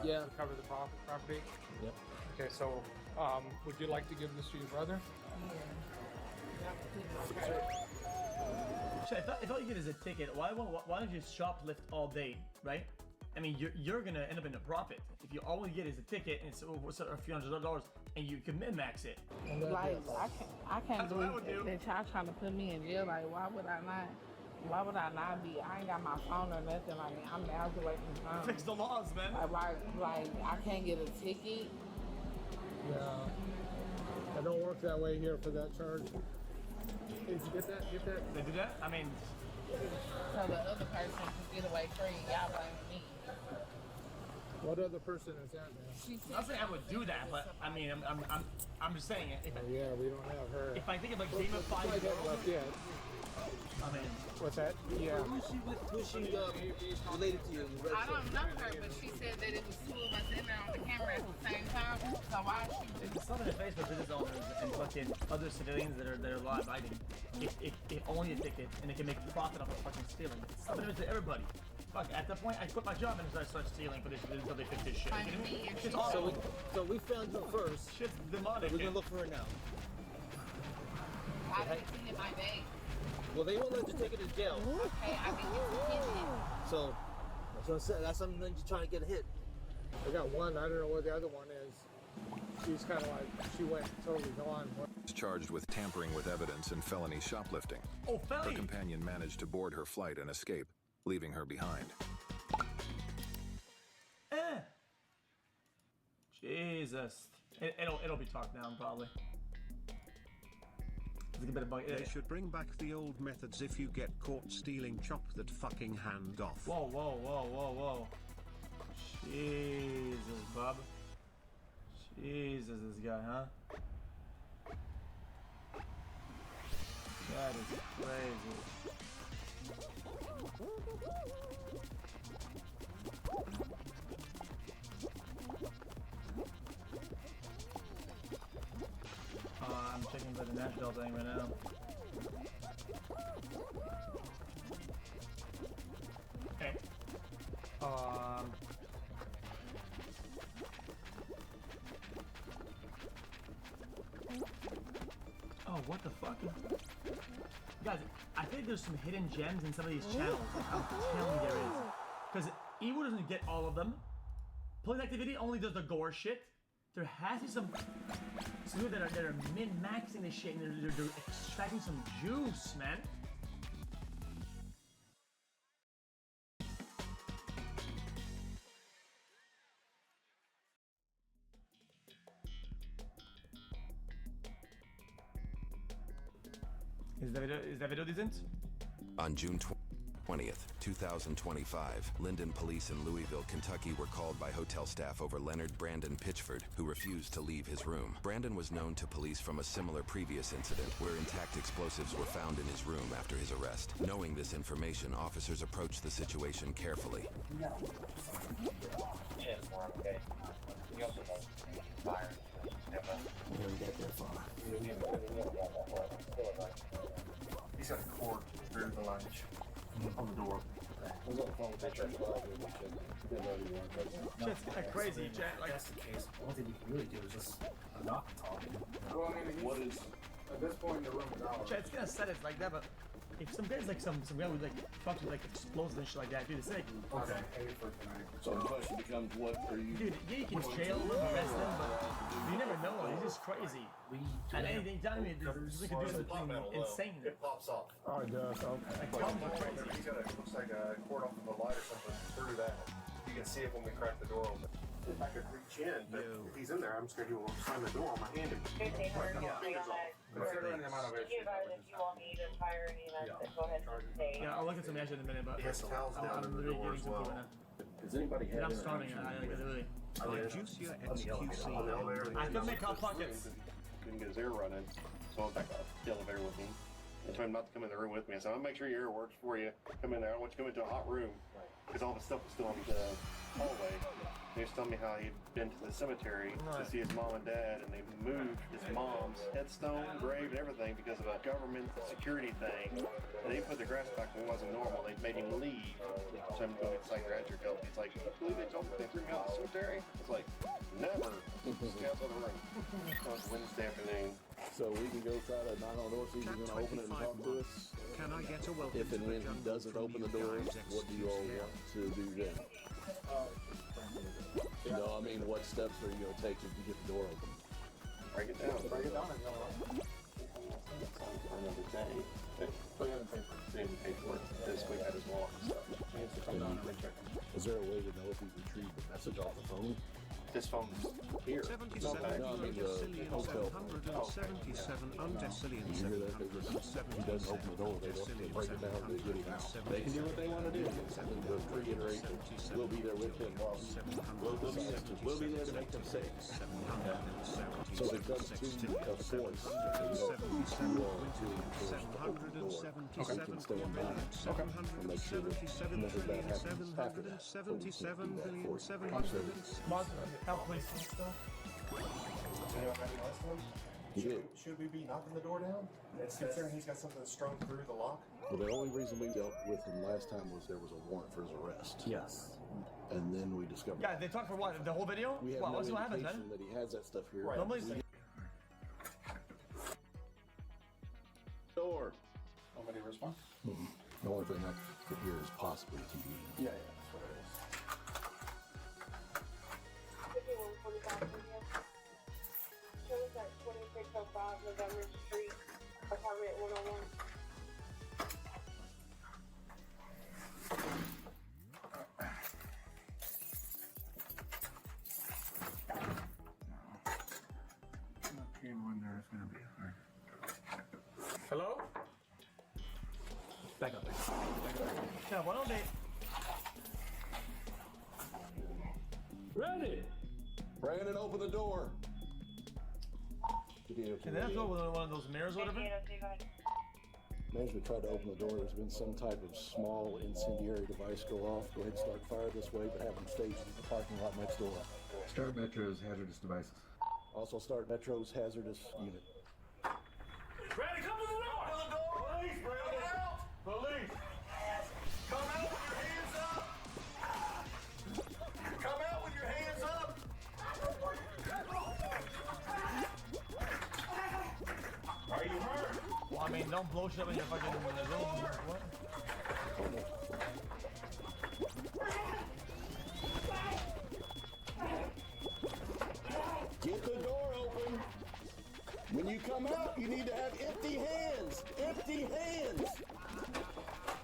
Yeah. to cover the property? Yep. Okay, so would you like to give this to your brother? If all you get is a ticket, why don't you shoplift all day, right? I mean, you're gonna end up in a profit if you all you get is a ticket and it's over a few $100s and you can min-max it. Like I can't do. that y'all trying to put me in jail. Like why would I not? Why would I not be? I ain't got my phone or nothing. Like I'm miles away from home. Fix the laws, man. Like I can't get a ticket. Yeah. It don't work that way here for that charge. Did you get that? Get that? They do that? I mean, So the other person can get away free. Y'all blaming me. What other person is that, man? She I'm not saying I would do that, but I mean, I'm just saying it. Oh, yeah, we don't have her. If I think of like Game of I Five, haven't left yet. I mean, What's that? Yeah. Who's she related to you? I don't know her, but she said that it was two of us in there on the camera at the same time. So why is she? it's something to Facebook business owners and fucking other civilians that are law abiding. If only a ticket and they can make profit off of fucking stealing. It's something to everybody. Fuck, at that point, I quit my job and I start stealing for this until they fix this shit. Finding me and It's she- awful. So we found her first. Shit's demonic. We're gonna look for her now. I've been seeing my day. Well, they won't let you take her to jail. Okay, I've been getting So that's what I said. That's something that you're trying to get a hit. I got one. I don't know what the other one is. She's kind of like, she went totally gone. is charged with tampering with evidence and felony shoplifting. Oh, Her felony! companion managed to board her flight and escape, leaving her behind. Jesus. It'll be talked down probably. It's a bit of bug. They should bring back the old methods. If you get caught stealing, chop that fucking hand off. Whoa, whoa, whoa, whoa, whoa. Jesus, bub. Jesus, this guy, huh? That is crazy. I'm checking for the Nashville thing right now. Okay. Oh, what the fuck? Guys, I think there's some hidden gems in some of these channels. I'm telling you there is. Because Evo doesn't get all of them. Police Activity only does the gore shit. There has to be some people that are min-maxing this shit and they're extracting some juice, man. Is that video decent? On June 20th, 2025, Linden police in Louisville, Kentucky were called by hotel staff over Leonard Brandon Pitchford, who refused to leave his room. Brandon was known to police from a similar previous incident where intact explosives were found in his room after his arrest. Knowing this information, officers approached the situation carefully. Yes, we're okay. You also know fire. We didn't get that far. He's got a cord through the luggage on the door. Shit's kinda crazy, Jack. Like, That's the case. The only thing we can really do is just not talk. Well, I mean, What is? at this point, the room is out. it's gonna set it like that, but if some guys like some guy with like fucking like explosives and shit like that, dude, it's like, Okay. So the question becomes, what are you? dude, yeah, you can jail them, arrest them, but you never know. He's just crazy. And anything telling me this we could do something insane. It pops off. Oh, it does. Okay. Like, Tom's crazy. He's got a, looks like a cord off of a light or something through that. You can see it when we crack the door open. If I could reach in, but if he's in there, I'm scared he will slam the door on my hand and break my fingers off. Considering the amount of If you advise if you want me to fire any events, then go ahead and stay. Yeah, I'll look at some action in a minute, but He has towels down in the literally door getting as some well. people now. Does anybody And I'm starving. I like really. Juicier On the elevator. I could make hot pockets. Couldn't get his air running, so I back up the elevator with him. I told him not to come in the room with me. I said, I'll make sure your air works before you come in there. I don't want you to come into a hot room. Because all the stuff was still in the hallway. He was telling me how he'd been to the cemetery to see his mom and dad, and they moved his mom's headstone, grave, and everything because of a government security thing. And they put the grass back when it wasn't normal. They made him leave. So I'm going to psychiatric help. He's like, I believe they told me they threw me out of the cemetery. It's like, never. Stay out of the room. That was Wednesday afternoon. So we can go try to knock on the door, see if he's going to open it and talk to us. Can I get a welcome If and when he doesn't open the door, what do you all want to do then? You know, I mean, what steps are you going to take if you get the door open? Break it down. Break it down and yell Another day. Put it in paper. Put it in paperwork. This week had his walk and stuff. He has to come down and recheck him. Is there a way to know if he retrieved the message off the phone? This phone's here. 77 hotel. 777 undecillion You hear that? He doesn't open the door. They break it down. They get him out. They can do what they want to do. But reiterate, we'll be there with him while he decides to. We'll be there to make them safe. So they come to, of course, you all to open the door. You can stand by and make sure that none of that happens after that. So we can do that for you. Help, please. Anyone got any last one? He did. Should we be knocking the door down? Considering he's got something strung through the lock? Well, the only reason we dealt with him last time was there was a warrant for his arrest. Yes. And then we discovered. Yeah, they talked for what? The whole video? We have Well, no let's see what happens, indication man. that he has that stuff here. Right. Nobody's. Door. Nobody respond? The only thing I could hear is possibly TV. Yeah, that's what it is. 5145 shows at 2605 November Street, apartment 101. Hello? Back up. Yeah, why don't they? Ready? Brandon, open the door. Can they not throw one of those mirrors or whatever? Management tried to open the door. There's been some type of small incendiary device go off. Go ahead and start fire this way, but have them staged at the parking lot next door. Start Metro's hazardous devices. Also start Metro's hazardous unit. Ready, come to the door! Police, Brandon! Police! Come out with your hands up! Come out with your hands up! Are you hurt? Well, I mean, don't blow shit up in your fucking room. What? Get the door open. When you come out, you need to have empty hands. Empty hands.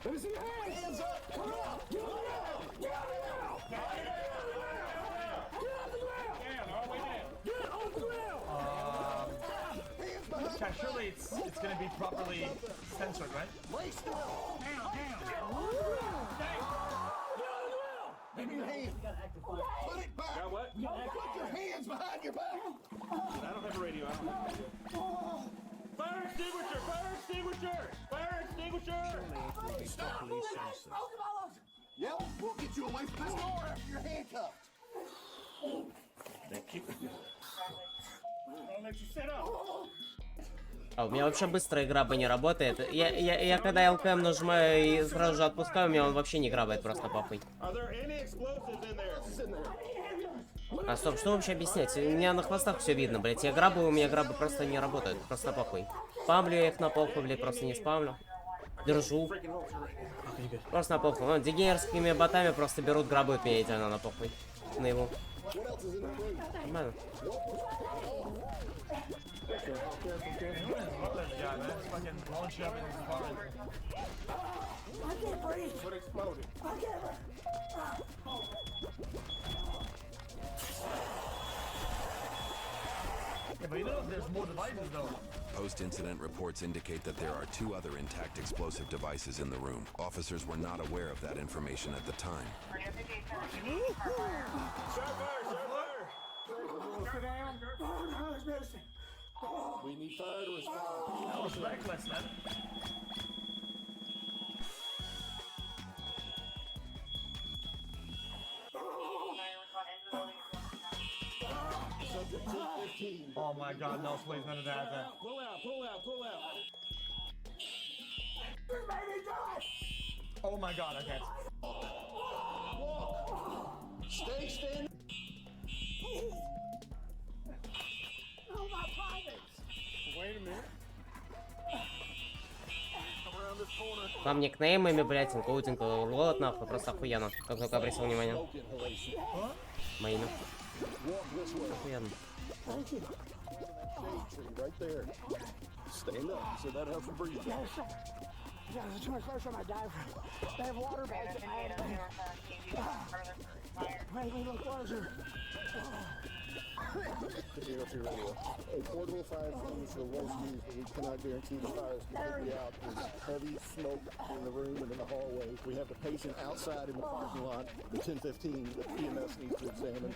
Let me see your hands. Hands up. Come out. Get out. Get out. Get out the ground. Down, all the way down. Get off the ground. Hands behind Yeah, surely it's gonna be properly censored, right? Lay still. Down. Give me your hands. Put it back. Got what? Put your hands behind your back. I don't have a radio. Fire extinguisher! Fire extinguisher! Fire extinguisher! Stop moving. Yep, we'll get you away from this door after you're handcuffed. Thank you. Don't let you sit up. А у меня вообще быстро игра бы не работает. Я когда ЛКМ нажимаю и сразу же отпускаю, у меня он вообще не грабает, просто похуй. А стоп, что вообще объяснять? У меня на хвостах все видно, блять. Я грабаю, у меня грабы просто не работают, просто похуй. Спамлю я их на похуй, блять, просто не спамлю. Держу. Просто на похуй. Ну, диггерскими ботами просто берут, грабуют меня идеально на похуй. На его. Нормально. What exploded? Yeah, but you know there's more devices though. Post-incident reports indicate that there are 2 other intact explosive devices in the room. Officers were not aware of that information at the time. Sit down. We need fire to respond. That was reckless, man. Oh my god, no, please, none of that. Pull out. Oh my god, I can't. Stay standing. Oh, my privates. Wait a minute. Come around this corner. Там никнеймами, блядь, инклюдинг, лот, нахуй, просто охуенно. Как только обратил внимание. Моими. Охуенно. Right there. Stand up. So that helps you breathe. Yeah, it's the 21st time I died from. They have water bags in my head. Wait, look closer. A portable fire extinguisher was used, but we cannot guarantee the fire is completely out. There's heavy smoke in the room and in the hallway. We have the patient outside in the parking lot, the 1015 that EMS needs to examine.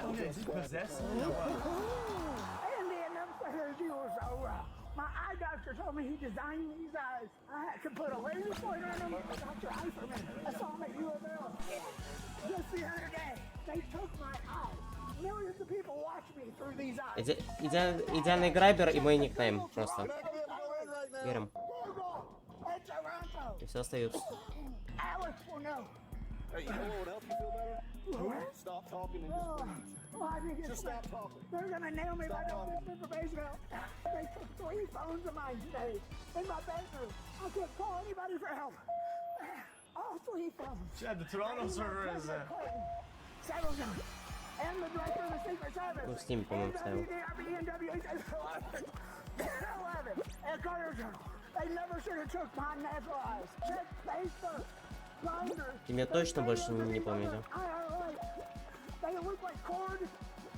Okay, is he possessed? And the another was my eye doctor told me he designed these eyes. I had to put a laser pointer in them. Dr. Eiferman, I saw him at U of L. Just the other day, they took my eyes. Millions of people watch me through these eyes. Идеальный грабер и мой никнейм просто. Верим. И все остаются. Alex will know. Hey, you know what would help you feel better? Stop talking and just breathe. Well, I think it's Stop talking. They're gonna nail me by the information out. They took 3 phones of mine today in my bedroom. I couldn't call anybody for help. All 3 phones. Yeah, the Toronto server is. Settle down. And the director of the Secret Service. Ну, с ними, по-моему, ставил. 11 and Carter Journal. They never should have took my natural eyes. Check Facebook. Имя точно больше не помню. They look like corn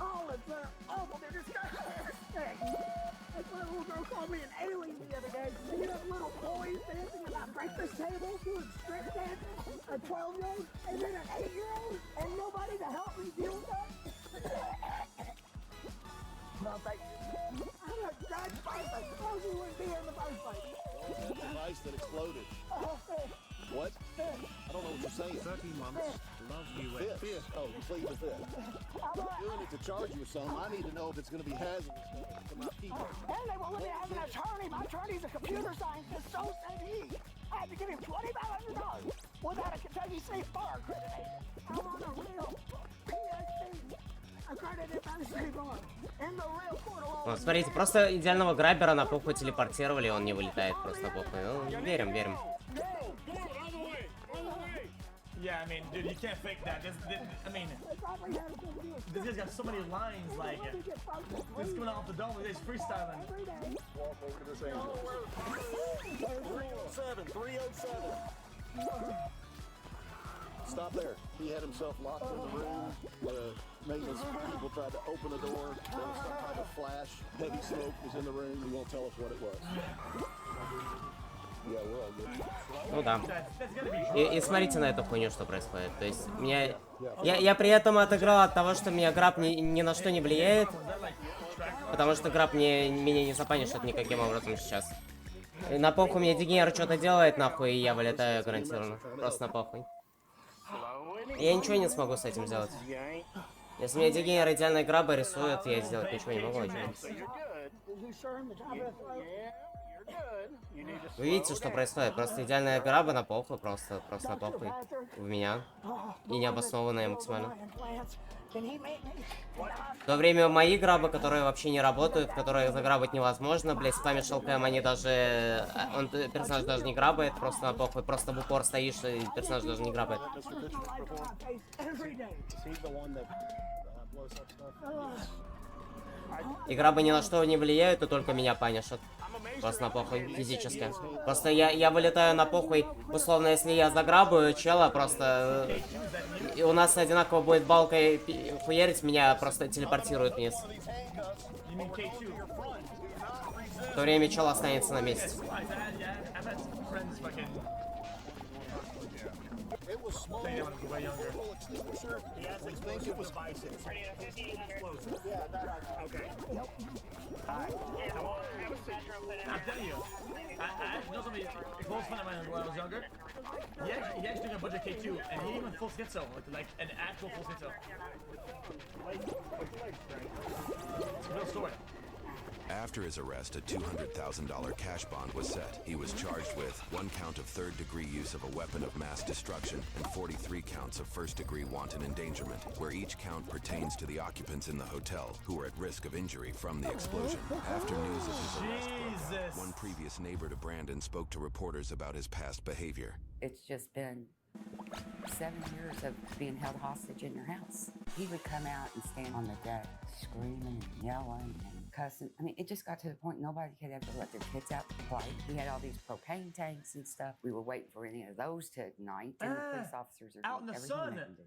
olives. They're awful. They're disgusting. That's why a little girl called me an alien the other day. You have little boys dancing at my breakfast table doing strip dancing. A 12-year-old and then an 8-year-old. And nobody to help me deal with that. No, thank you. I'm a Judge Piper. How you wouldn't be in the first place? The device that exploded. What? I don't know what you're saying. 30 months. Love you. Fifth. Oh, you plead the fifth. I'm doing it to charge you with something. I need to know if it's going to be hazardous to my people. And they won't let me have an attorney. My attorney's a computer scientist, so said he. I had to give him $2,500 without a Kentucky State Bar accreditation. I'm on a real PhD accredited by the State Bar. In the real court of law. Вот, смотрите, просто идеального грабера на похуй телепортировали, он не вылетает просто на похуй. Ну, верим. Yeah, I mean, dude, you can't fake that. This guy's got so many lines, like, this is coming off the dome, he's freestyling. Walk over to this angel. 307. Stop there. He had himself locked in the room. The maintenance people tried to open the door. There was some type of flash. Heavy smoke was in the room. He won't tell us what it was. Yeah, we're all good. Ну да. И смотрите на эту хуйню, что происходит. То есть меня... Я при этом отыграл от того, что меня граб ни на что не влияет. Потому что граб меня не запанишит никаким образом сейчас. И на похуй мне дегенер что-то делает, нахуй, и я вылетаю гарантированно. Просто на похуй. Я ничего не смогу с этим сделать. Если мне дегенер идеальной граба рисует, я сделать ничего не могу. Вы видите, что происходит? Просто идеальная граба на похуй, просто на похуй в меня. И необоснованная максимально. В то время мои грабы, которые вообще не работают, которые заграбать невозможно, блять, спамишь ЛКМ, они даже... персонаж даже не грабает, просто на похуй, просто в упор стоишь, и персонаж даже не грабает. И грабы ни на что не влияют, и только меня панишат. Просто на похуй, физически. Просто я вылетаю на похуй, условно, если я заграбаю чела, просто... И у нас одинаково будет балкой хуярить, меня просто телепортирует вниз. В то время чел останется на месте. It was small. Way extinguisher. Yes, I think it was bison. Yeah, okay. I'm telling you, I actually know somebody, a close friend of mine when I was younger. He actually took a bunch of K2 and he even full schizo, like an actual full schizo. After his arrest, a $200,000 cash bond was set. He was charged with 1 count of third-degree use of a weapon of mass destruction and 43 counts of first-degree wanton endangerment, where each count pertains to the occupants in the hotel who were at risk of injury from the explosion. After news of his arrest broke out, one previous neighbor to Brandon spoke to reporters about his past behavior. It's just been 7 years of being held hostage in your house. He would come out and stand on the deck screaming and yelling and cussing. I mean, it just got to the point nobody could ever let their kids out to play. He had all these propane tanks and stuff. We were waiting for any of those to ignite, and the police officers are out in doing the everything sun. they can do.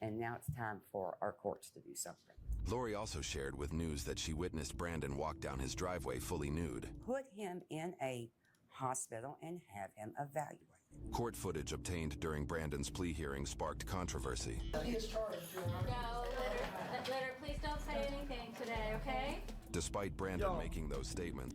And now it's time for our courts to do something. Lori also shared with news that she witnessed Brandon walk down his driveway fully nude. Put him in a hospital and have him evaluated. Court footage obtained during Brandon's plea hearing sparked controversy. No, Letter, please don't say anything today, okay? Despite Brandon making those statements,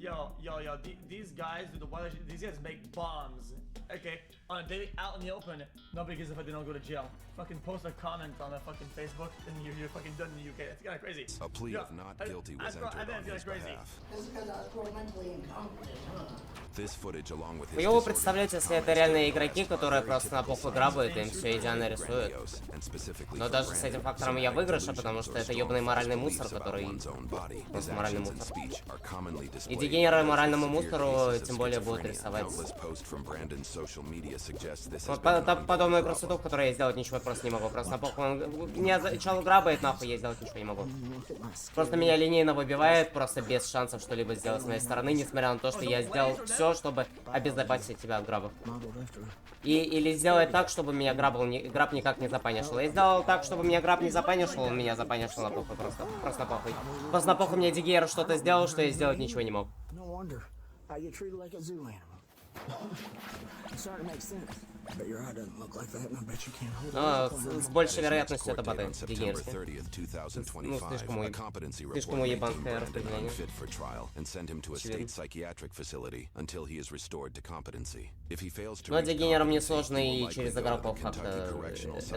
these guys do these guys make bombs, okay? On a daily, out in the open, nobody gives a fuck, they don't go to jail. Fucking post a comment on a fucking Facebook and you're fucking done in the UK. That's kind of crazy. a plea of not guilty was entered on his behalf. This is because I was mentally incompetent, huh? This footage, along with his Вы его представляете, если это реальные игроки, которые просто на похуй грабуют, им все идеально рисуют. Но даже с этим фактором я выигрыша, потому что это ёбаный моральный мусор, который... Просто моральный мусор. И дегенеры моральному мусору тем более будут рисовать. Подобную красоту, которую я сделать ничего просто не могу. Просто на похуй он меня сначала грабает, нахуй я сделать ничего не могу. Просто меня линейно выбивает, просто без шансов что-либо сделать с моей стороны, несмотря на то, что я сделал все, чтобы обезопасить тебя от грабов. Или сделать так, чтобы меня граб никак не запанишил. Я сделал так, чтобы меня граб не запанишил, он меня запанишил на похуй просто. Просто на похуй. Просто на похуй мне Дигейр что-то сделал, что я сделать ничего не мог. Но с большей вероятностью это боты дигейрские. Ну, слишком уебанское распределение. Но дигейрам несложно и через игроков как-то это проворачивать.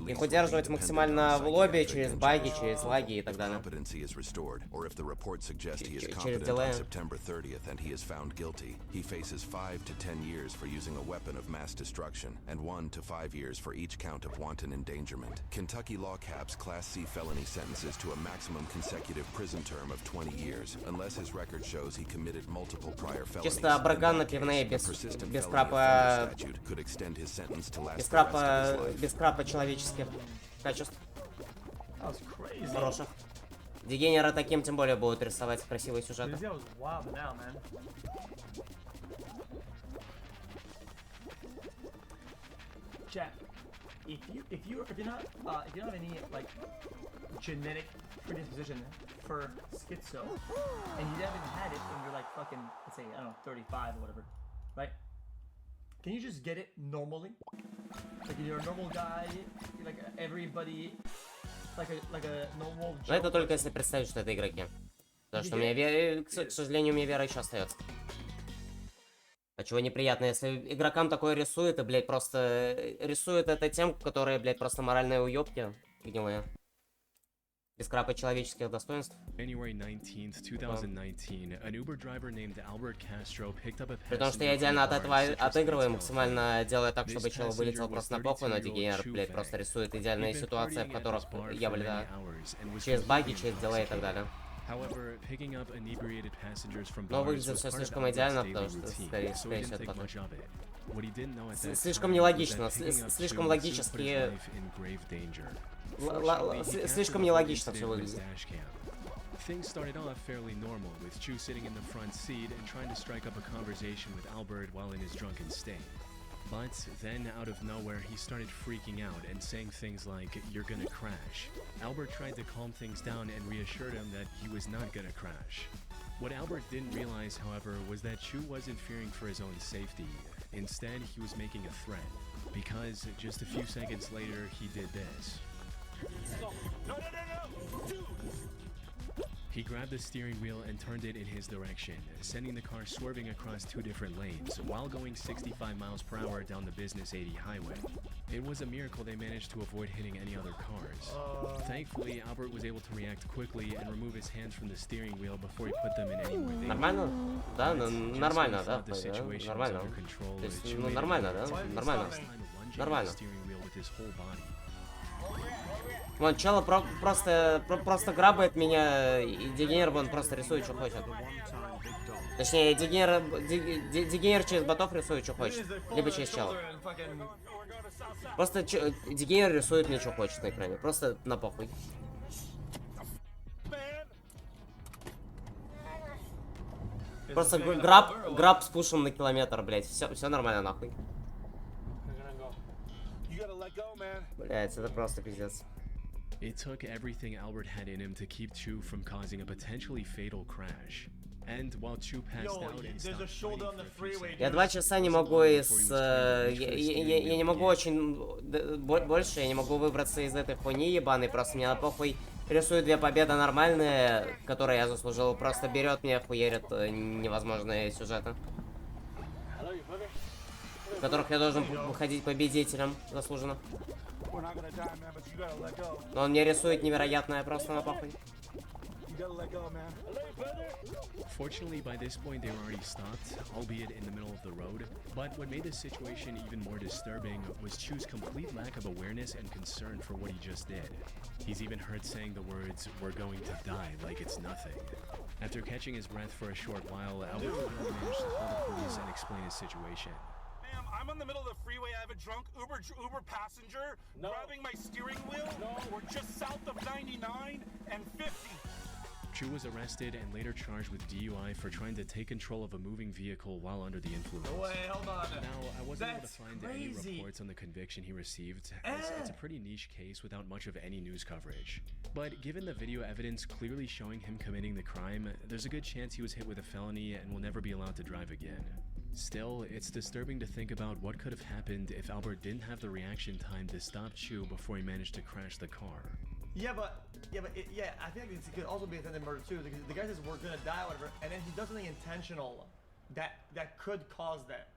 Их удерживать максимально в лобби, через баги, через лаги и так далее. Через дилея. For using a weapon of mass destruction and 1 to 5 years for each count of wanton endangerment. Kentucky law caps Class C felony sentences to a maximum consecutive prison term of 20 years, unless his record shows he committed multiple prior felonies. Чисто браган на пивные без крапа... Без крапа человеческих качеств. Хороших. Дегенеры таким тем более будут рисовать красивые сюжеты. Chat, if you don't have any like genetic predisposition for schizo, and you haven't had it when you're like fucking, let's say, I don't know, 35 or whatever, right? Can you just get it normally? Like if you're a normal guy, like everybody, like a normal. Но это только если представить, что это игроки. Потому что у меня, к сожалению, у меня вера еще остается. А чего неприятно, если игрокам такое рисует, и, блядь, просто рисует это тем, которые, блядь, просто моральные уёбки гнилые. Без крапа человеческих достоинств. При том, что я идеально от этого отыгрываю, максимально делая так, чтобы чел вылетел просто на похуй, но дегенер, блядь, просто рисует идеальные ситуации, в которых я вылетаю. Через баги, через дилей и так далее. Но выглядит все слишком идеально, потому что, скорее всего, это потом. Слишком нелогично, слишком логически... Слишком нелогично все выглядит. Things started off fairly normal, with Chu sitting in the front seat and trying to strike up a conversation with Albert while in his drunken state. But then, out of nowhere, he started freaking out and saying things like, "You're gonna crash." Albert tried to calm things down and reassured him that he was not gonna crash. What Albert didn't realize, however, was that Chu wasn't fearing for his own safety. Instead, he was making a threat, because just a few seconds later, he did this. No! Dude! He grabbed the steering wheel and turned it in his direction, sending the car swerving across 2 different lanes while going 65 miles per hour down the Business 80 highway. It was a miracle they managed to avoid hitting any other cars. Thankfully, Albert was able to react quickly and remove his hands from the steering wheel before he put them in anywhere they Нормально? Да, ну, Just нормально, when he да, thought the situation was нормально. under control, То есть, Chu ну, made нормально, an да, attempt to нормально. this time lunging at Нормально. the steering wheel with his whole body. Вон, чело просто грабает меня, и дегенер, вон, просто рисует, что хочет. Точнее, дегенер через ботов рисует, что хочет. Либо через чела. Просто дегенер рисует мне, что хочет на экране. Просто на похуй. Просто граб с пушем на километр, блять. Все нормально, нахуй. Блять, это просто пиздец. It took everything Albert had in him to keep Chu from causing a potentially fatal crash. And while Chu passed out and stopped fighting for a few seconds, Я 2 часа не могу из... Я не могу очень... Больше я не могу выбраться из этой хуйни ебаной. Просто мне на похуй рисует 2 победы нормальные, которые я заслужил. Просто берет мне, хуерит невозможные сюжеты. В которых я должен выходить победителем заслуженно. Но он мне рисует невероятное просто на похуй. Fortunately, by this point they were already stopped, albeit in the middle of the road. But what made the situation even more disturbing was Chu's complete lack of awareness and concern for what he just did. He's even heard saying the words, "We're going to die," like it's nothing. After catching his breath for a short while, Albert finally managed to call the police and explain his situation. Ma'am, I'm in the middle of the freeway. I have a drunk Uber passenger grabbing my steering wheel. We're just south of 99 and 50. Chu was arrested and later charged with DUI for trying to take control of a moving vehicle while under the influence. Wait, hold on. Now, I wasn't able to That's find crazy. any reports on the conviction he received, as it's a pretty niche case without much of any news coverage. But given the video evidence clearly showing him committing the crime, there's a good chance he was hit with a felony and will never be allowed to drive again. Still, it's disturbing to think about what could have happened if Albert didn't have the reaction time to stop Chu before he managed to crash the car. Yeah, I think it could also be attempted murder too. The guy says we're gonna die, whatever, and then he does something intentional that could cause that.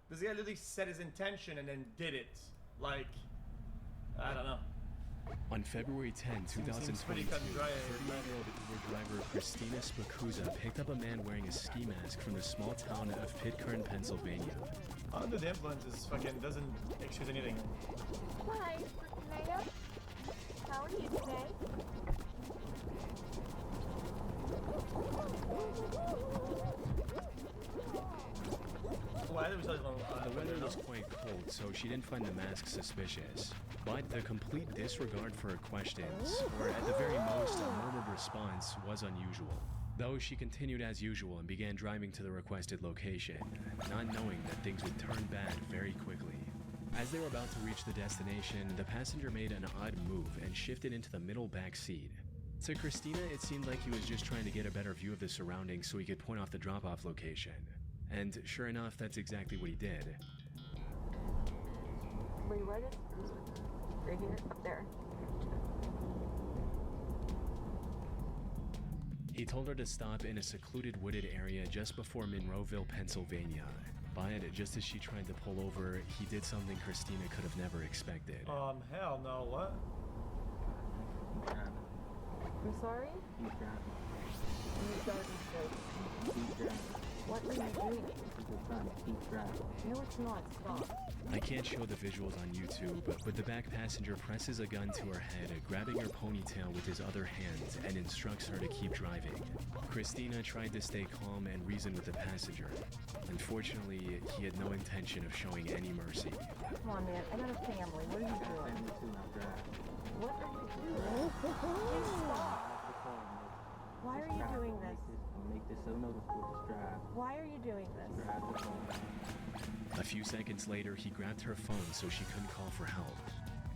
This guy literally set his intention and then did it. Like, I don't know. On February 10, 2022, 39-year-old Uber driver Christina Spakuza picked up a man wearing a ski mask from the small town of Pitcairn, Pennsylvania. Under the influence is fucking doesn't excuse anything. Hi, Naya. How are you today? The weather was quite cold, so she didn't find the mask suspicious. But the complete disregard for her questions, or at the very most, a murmured response, was unusual. Though she continued as usual and began driving to the requested location, not knowing that things would turn bad very quickly. As they were about to reach the destination, the passenger made an odd move and shifted into the middle back seat. To Christina, it seemed like he was just trying to get a better view of the surroundings so he could point off the drop-off location. And sure enough, that's exactly what he did. Were you ready? Right here, up there. He told her to stop in a secluded wooded area just before Monroeville, Pennsylvania. But just as she tried to pull over, he did something Christina could have never expected. Hell no, what? I'm sorry? Keep driving. Keep driving. What are you doing? Keep driving. No, it's not. Stop. I can't show the visuals on YouTube, but the back passenger presses a gun to her head, grabbing her ponytail with his other hand, and instructs her to keep driving. Christina tried to stay calm and reason with the passenger. Unfortunately, he had no intention of showing any mercy. Come on, man. I got a family. What are you doing? Family too, now drive. What are you doing? Please stop. Why are you doing this? Make this so noticeable. Just drive. Why are you doing this? Drive the phone. A few seconds later, he grabbed her phone so she couldn't call for help.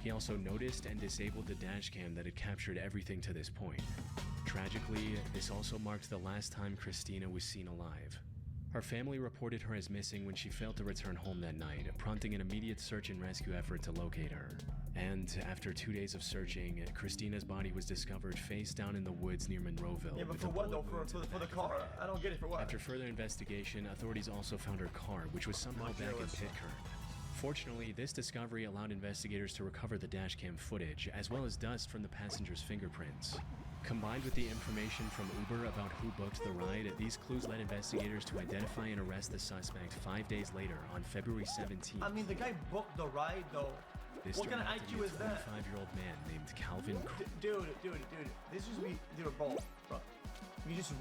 He also noticed and disabled the dash cam that had captured everything to this point. Tragically, this also marked the last time Christina was seen alive. Her family reported her as missing when she failed to return home that night, prompting an immediate search and rescue effort to locate her. And after 2 days of searching, Christina's body was discovered face down in the woods near Monroeville. Yeah, but with for a what though? bullet wound For the car? I don't get it. For what? After further investigation, authorities also found her car, which was somehow back in Pitcairn. Fortunately, this discovery allowed investigators to recover the dashcam footage, as well as dust from the passenger's fingerprints. Combined with the information from Uber about who booked the ride, these clues led investigators to identify and arrest the suspect 5 days later on February 17th. I mean, the guy booked the ride, though. This What kind of turned out to be IQ a is that? 25-year-old man named Calvin. Dude. This is me, dude, bro. He just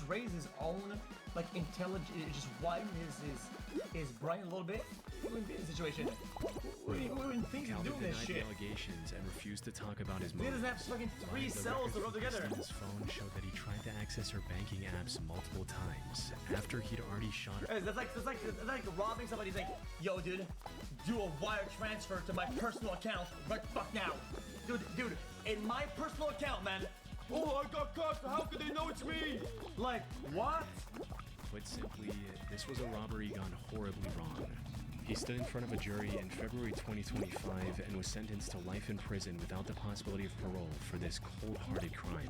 raised his own like intelligence, just widen his brain a little bit. He wouldn't be in a situation. We wouldn't think he's Calvin doing this denied shit. the allegations and refused to talk about his He motives. doesn't have fucking 3 The cells to records rub together. on his phone showed that he tried to access her banking apps multiple times after he'd already shot her. Hey, that's like robbing somebody. He's like, yo, dude, do a wire transfer to my personal account right fuck now, dude. In my personal account, man. Oh, I got caught. How could they know it's me? Like, what? Put simply, this was a robbery gone horribly wrong. He stood in front of a jury in February 2025 and was sentenced to life in prison without the possibility of parole for this cold-hearted crime.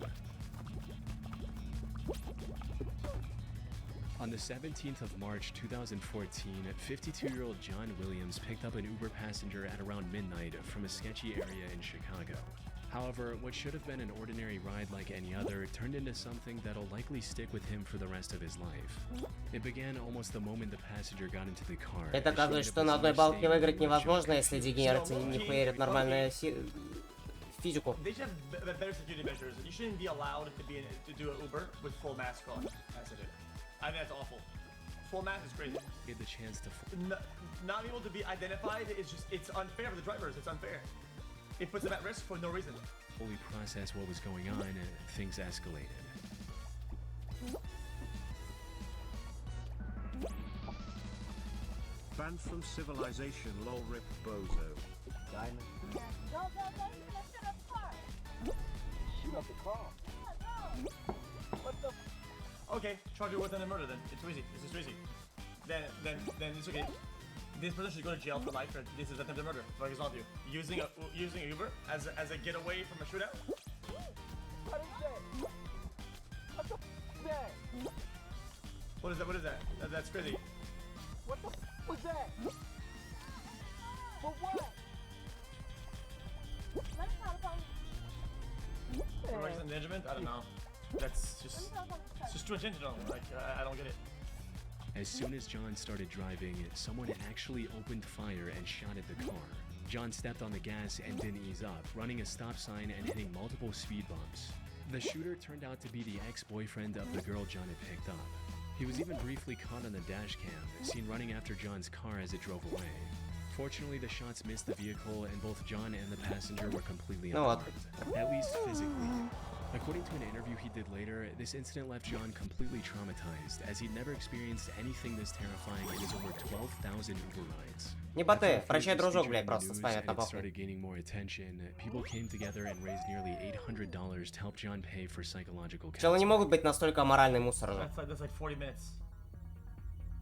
On the 17th of March 2014, 52-year-old John Williams picked up an Uber passenger at around midnight from a sketchy area in Chicago. However, what should have been an ordinary ride like any other turned into something that'll likely stick with him for the rest of his life. It began almost the moment the passenger got into the car. Это доказывает, что на одной балке выиграть невозможно, если дегенераты не хуярят нормальную физику. They should have better security measures. You shouldn't be allowed to do an Uber with full mask on. That's it. I mean, that's awful. Full mask is crazy. Get the chance to. Not able to be identified is it's unfair for the drivers. It's unfair. It puts them at risk for no reason. Fully process what was going on, things escalated. Banned from civilization, lol rip bozo. Diamond. Go, shoot up the car. Shoot up the car. What the? Okay, charge it with a murder then. It's too easy. This is too easy. Then it's okay. This person should go to jail for life for this is attempted murder. For example, using a Uber as a getaway from a shootout. What is that? What the f is that? What is that? That's crazy. What the f was that? For what? Let's not about. For reckless endangerment? I don't know. That's just too intentional. Like I don't get it. As soon as John started driving, someone actually opened fire and shot at the car. John stepped on the gas and didn't ease up, running a stop sign and hitting multiple speed bumps. The shooter turned out to be the ex-boyfriend of the girl John had picked up. He was even briefly caught on the dash cam, seen running after John's car as it drove away. Fortunately, the shots missed the vehicle and both John and the passenger were completely unharmed, at least physically. According to an interview he did later, this incident left John completely traumatized, as he'd never experienced anything this terrifying in his over 12,000 Uber rides. Не поты, прощай, дружок, блядь, просто спамят на It похуй. started gaining more attention. People came together and raised nearly $800 to help John pay for psychological Пчелы не counseling. могут быть настолько аморальный мусор же. That's like 40 minutes.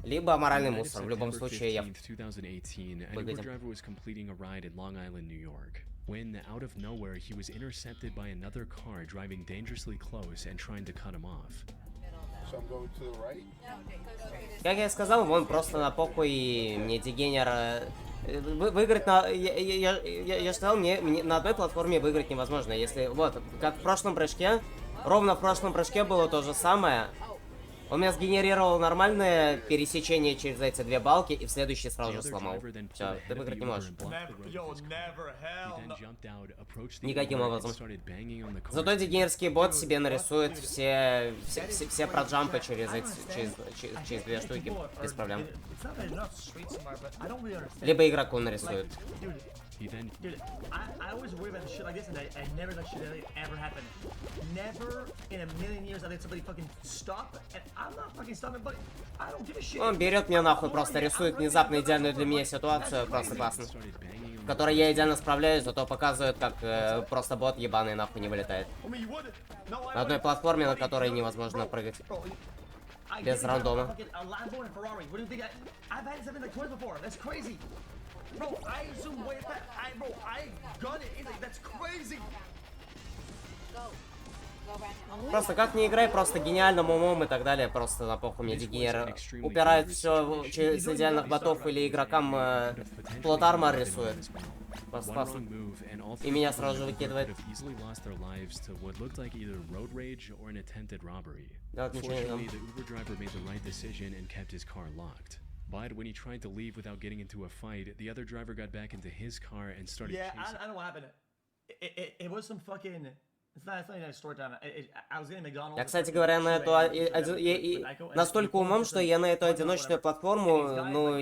Либо аморальный On the night of мусор, в любом September случае я 15th, 2018, an Uber выгоден. driver was completing a ride in Long Island, New York, when, out of nowhere, he was intercepted by another car driving dangerously close and trying to cut him off. So I'm going to the right? Как я сказал, вон просто на похуй мне дегенер. Выиграть на... Я сказал, мне на одной платформе выиграть невозможно. Если... Вот, как в прошлом прыжке, ровно в прошлом прыжке было то же самое. Он меня сгенерировал нормальное пересечение через эти две балки и в следующий сразу же сломал. Все, ты выиграть не можешь. Никаким образом. Зато дегенерский бот себе нарисует все проджампы через две штуки без проблем. Либо игроку нарисует. Dude, I always worry about shit like this, and I never let shit like ever happen. Never in a million years I let somebody fucking stop, and I'm not fucking stopping, but I don't give a shit. Он берет меня нахуй, просто рисует внезапно идеальную для меня ситуацию, просто классно. В которой я идеально справляюсь, зато показывает, как просто бот ебаный нахуй не вылетает. На одной платформе, на которой невозможно прыгать. Без рандома. Bro, I zoom way back. I gun it. That's crazy. Go, Brandon. Просто как не играй, просто гениальным умом и так далее, просто на похуй мне дегенер упирает все через идеальных ботов или игрокам плот армор рисует. Просто и меня сразу же выкидывает. Да, вот ничего не дам. But when he tried to leave without getting into a fight, the other driver got back into his car and started chasing. I know what happened. It was some fucking... It's not even a story time. I was getting McDonald's. Я, кстати говоря, на эту настолько умом, что я на эту одиночную платформу, ну,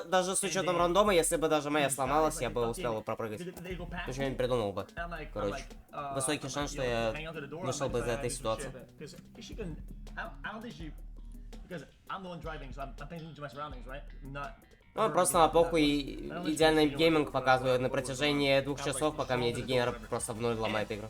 даже с учетом рандома, если бы даже моя сломалась, я бы успел пропрыгать. Ничего не придумал бы. Короче, высокий шанс, что я вышел бы из этой ситуации. Ну, просто на похуй идеальный гейминг показывает на протяжении 2 часов, пока мне дегенер просто в ноль ломает игру.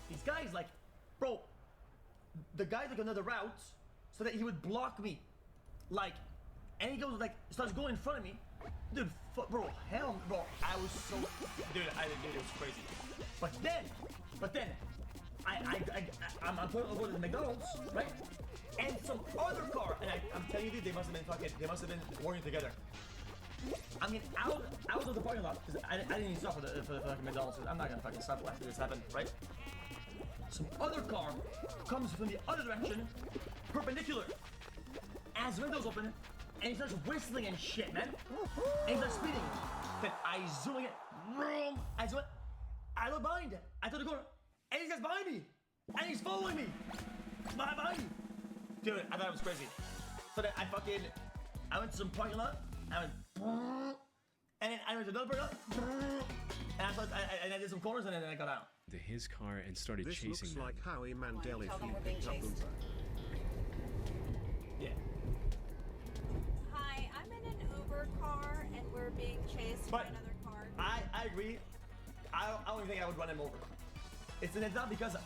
I'm going to the McDonald's, right? And some other car, and I'm telling you, they must have been working together. I mean, out of the parking lot, because I didn't even stop for the fucking McDonald's. I'm not gonna fucking stop after this happened, right? Some other car comes from the other direction, perpendicular, as windows open, and he starts whistling and shit, man. And he starts speeding. Then I zoom in, I zoom in, I look behind, I turn the corner, and this guy's behind me, and he's following me, behind me. Dude, I thought it was crazy. So then I went to some parking lot, I went, and then I went to another parking lot, and I did some corners, and then I got out. To his car and started this chasing looks them. like Howie Mandel if he picked up Uber. Yeah. Hi, I'm in an Uber car and we're being chased by another car. I agree. I don't even think I would run him over. It's not because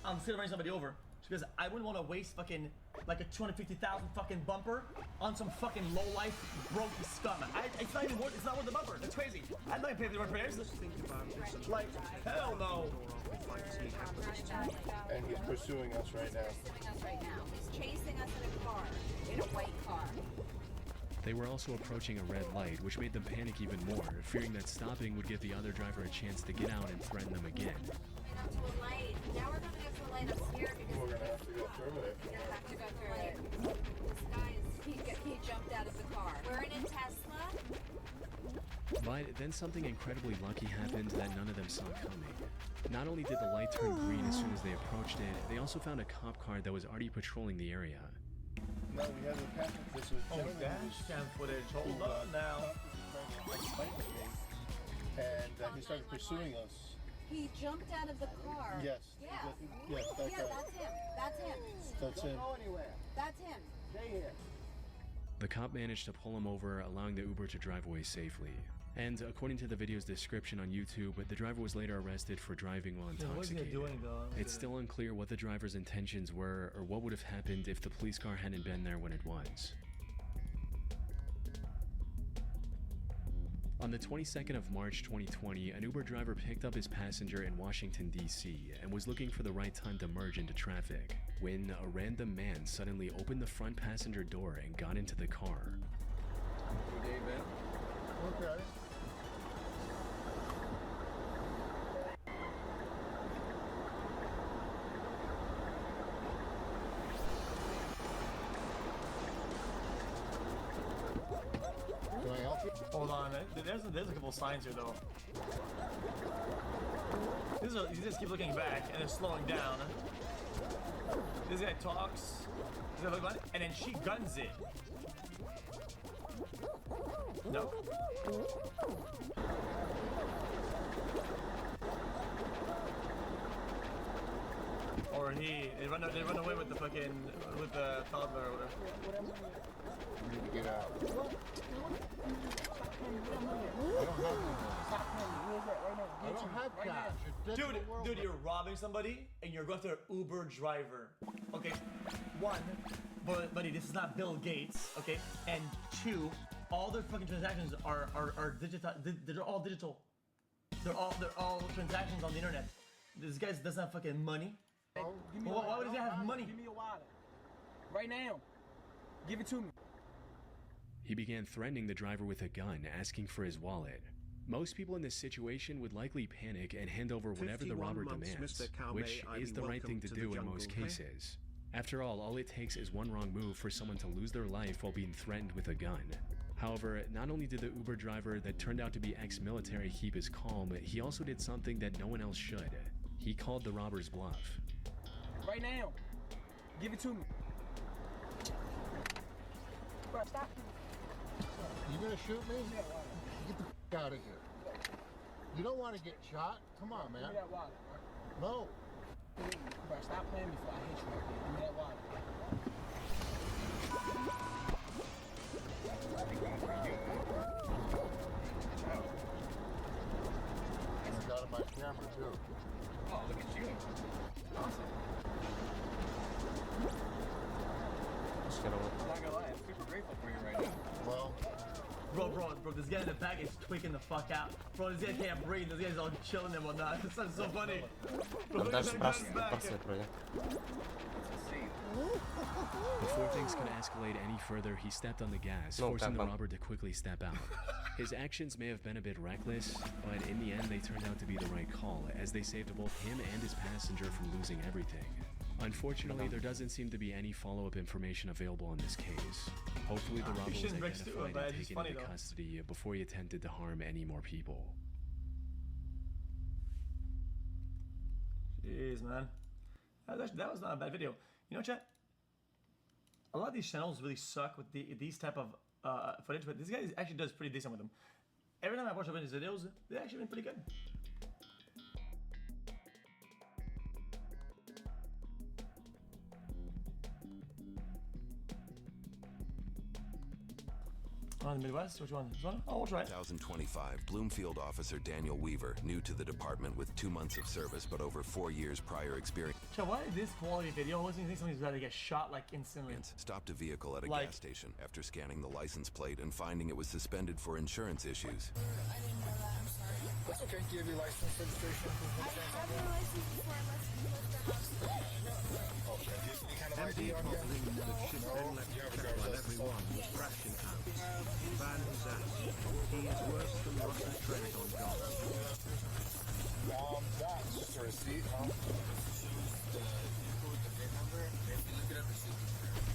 I'm scared of running somebody over. It's because I wouldn't want to waste fucking like a 250,000 fucking bumper on some fucking low life broke scum. It's not even worth. It's not worth the bumper. That's crazy. I'm not paying for the repairs. Like hell no. And he's pursuing us right now. He's chasing us in a car, in a white car. They were also approaching a red light, which made them panic even more, fearing that stopping would give the other driver a chance to get out and threaten them again. Up to a light. Now we're coming up to a light. I'm scared because we're gonna have to go through it. We're gonna have to go through it. This guy he jumped out of the car. We're in a Tesla. But then something incredibly lucky happened that none of them saw coming. Not only did the light turn green as soon as they approached it, they also found a cop car that was already patrolling the area. No, we have a package. This was dash cam footage. Hold on now. And he started pursuing us. He jumped out of the car. Yes. Yeah. Yes, that guy. That's him. That's him. That's him. Don't go anywhere. That's him. Stay here. The cop managed to pull him over, allowing the Uber to drive away safely. And according to the video's description on YouTube, the driver was later arrested for driving while intoxicated. It's still unclear what the driver's intentions were or what would have happened if the police car hadn't been there when it was. On the 22nd of March 2020, an Uber driver picked up his passenger in Washington, D.C. and was looking for the right time to merge into traffic when a random man suddenly opened the front passenger door and got into the car. Okay. Can I help you? Hold on, there's a couple signs here though. He just keeps looking back and is slowing down. This guy talks. Does that look like? And then she guns it. No. Or they run away with the fucking with the toddler or whatever. You need to get out. I don't have cash. Dude, you're robbing somebody and you're going to an Uber driver. Okay, one, buddy, this is not Bill Gates. Okay, and two, all their fucking transactions are digital. They're all digital. They're all transactions on the internet. This guy doesn't have fucking money. Give me Well, your why wallet. does he have money? Give me your wallet. Right now. Give it to me. He began threatening the driver with a gun, asking for his wallet. Most people in this situation would likely panic and hand over whatever the 51 robber months, demands, Mr. Cowbay, which I'd is be the right welcome thing to to the do in jungle, most hey? cases. After all it takes is one wrong move for someone to lose their life while being threatened with a gun. However, not only did the Uber driver that turned out to be ex-military keep his calm, he also did something that no one else should. He called the robber's bluff. Right now. Give it to me. Bro, stop. You gonna shoot me? Get the f out of here. You don't want to get shot? Come on, man. Give me that wallet. No. Bro, stop playing before I hit you. Give me that wallet. I got on my camera too. Oh, look at you. Awesome. I'm not gonna lie, I'm super grateful for you right now. Well, Bro, this guy in the back is tweaking the fuck out. Bro, this guy can't breathe. This guy's all chilling and whatnot. This sounds so funny. Bro, Он look даже at that guy's back. спрашивает вроде. Before things could escalate any further, he stepped on the gas, No, forcing the Papa. robber to quickly step out. His actions may have been a bit reckless, but in the end they turned out to be the right call, as they saved both him and his passenger from losing everything. Unfortunately, there doesn't seem to be any follow-up information available on this case. Hopefully the robber was shouldn't break through, identified but and it's taken funny into though. custody before he attempted to harm any more people. Jeez, man. That was not a bad video. You know, chat? A lot of these channels really suck with these type of footage, but this guy actually does pretty decent with them. Every time I watch one of his videos, they've actually been pretty good. Oh, the Midwest? Which one? This one? Oh, we'll try it. 2025, Bloomfield officer Daniel Weaver, new to the department with 2 months of service but over 4 years prior experience, So why is this quality video? I wasn't even think somebody's about to get shot like instantly. stopped a vehicle at a Like- gas station after scanning the license plate and finding it was suspended for insurance issues. that's okay. Do you have your license registration? I have your license before I left the house. Okay. Do you have any kind of Empty ID on bottle you? in the ship No. then left You have a check driver's while license. everyone was crashing out. Van his ass. He is worse than rotten tread on God. That's just a receipt, huh?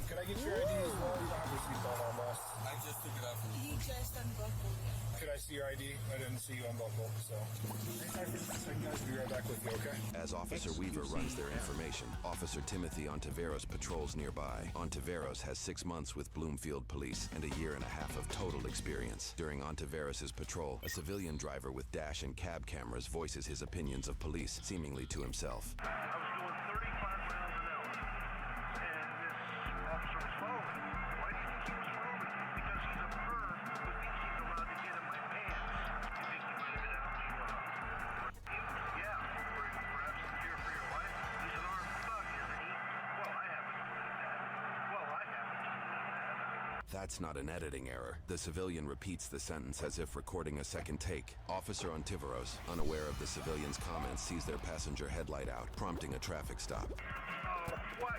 Can I get your ID as well? You don't have receipts on almost. I just took it off. He just unbuckled. Could I see your ID? I didn't see you unbuckle, so. I can guys be right back with you, okay? As Officer Weaver runs their information, Officer Timothy Ontiveros patrols nearby. Ontiveros has 6 months with Bloomfield Police and a 1.5 years of total experience. During Ontiveros' patrol, a civilian driver with dash and cab cameras voices his opinions of police, seemingly to himself. That's not an editing error. The civilian repeats the sentence as if recording a second take. Officer Ontiveros, unaware of the civilian's comments, sees their passenger headlight out, prompting a traffic stop. What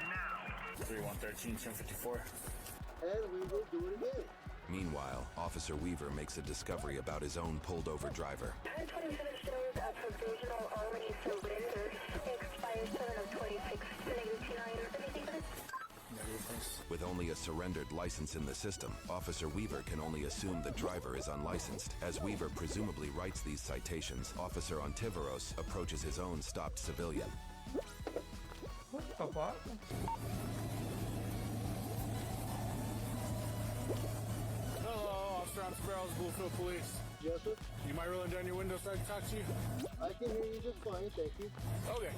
now? 3113, 1054. And we will do it again. Meanwhile, Officer Weaver makes a discovery about his own pulled over driver. 1027 shows a provisional already surrendered. Expired 7 of 26. Negative 29. Anything for this? With only a surrendered license in the system, Officer Weaver can only assume the driver is unlicensed. As Weaver presumably writes these citations, Officer Ontiveros approaches his own stopped civilian. What the fuck? Hello, Officer Ontiveros, Bluefield Police. Yes, sir. You might roll down your window so I can talk to you? I can hear you just fine, thank you. Okay.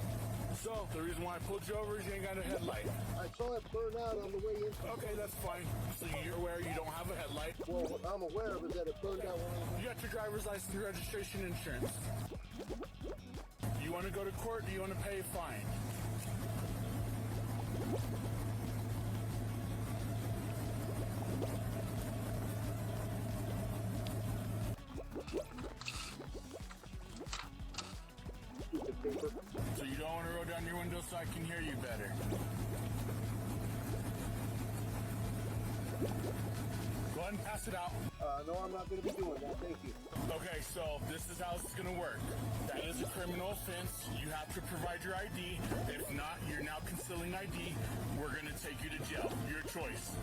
So, the reason why I pulled you over is you ain't got a headlight. I saw it burn out on the way in. Okay, that's fine. So you're aware you don't have a headlight? Well, what I'm aware of is that it burned out when I was... You got your driver's license, registration, insurance. You want to go to court or do you want to pay a fine? over. So you don't want to roll down your window so I can hear you better? Go ahead and pass it out. No, I'm not going to be doing that. Thank you. Okay, so this is how it's going to work. That is a criminal offense. You have to provide your ID. If not, you're now concealing ID. We're going to take you to jail. Your choice.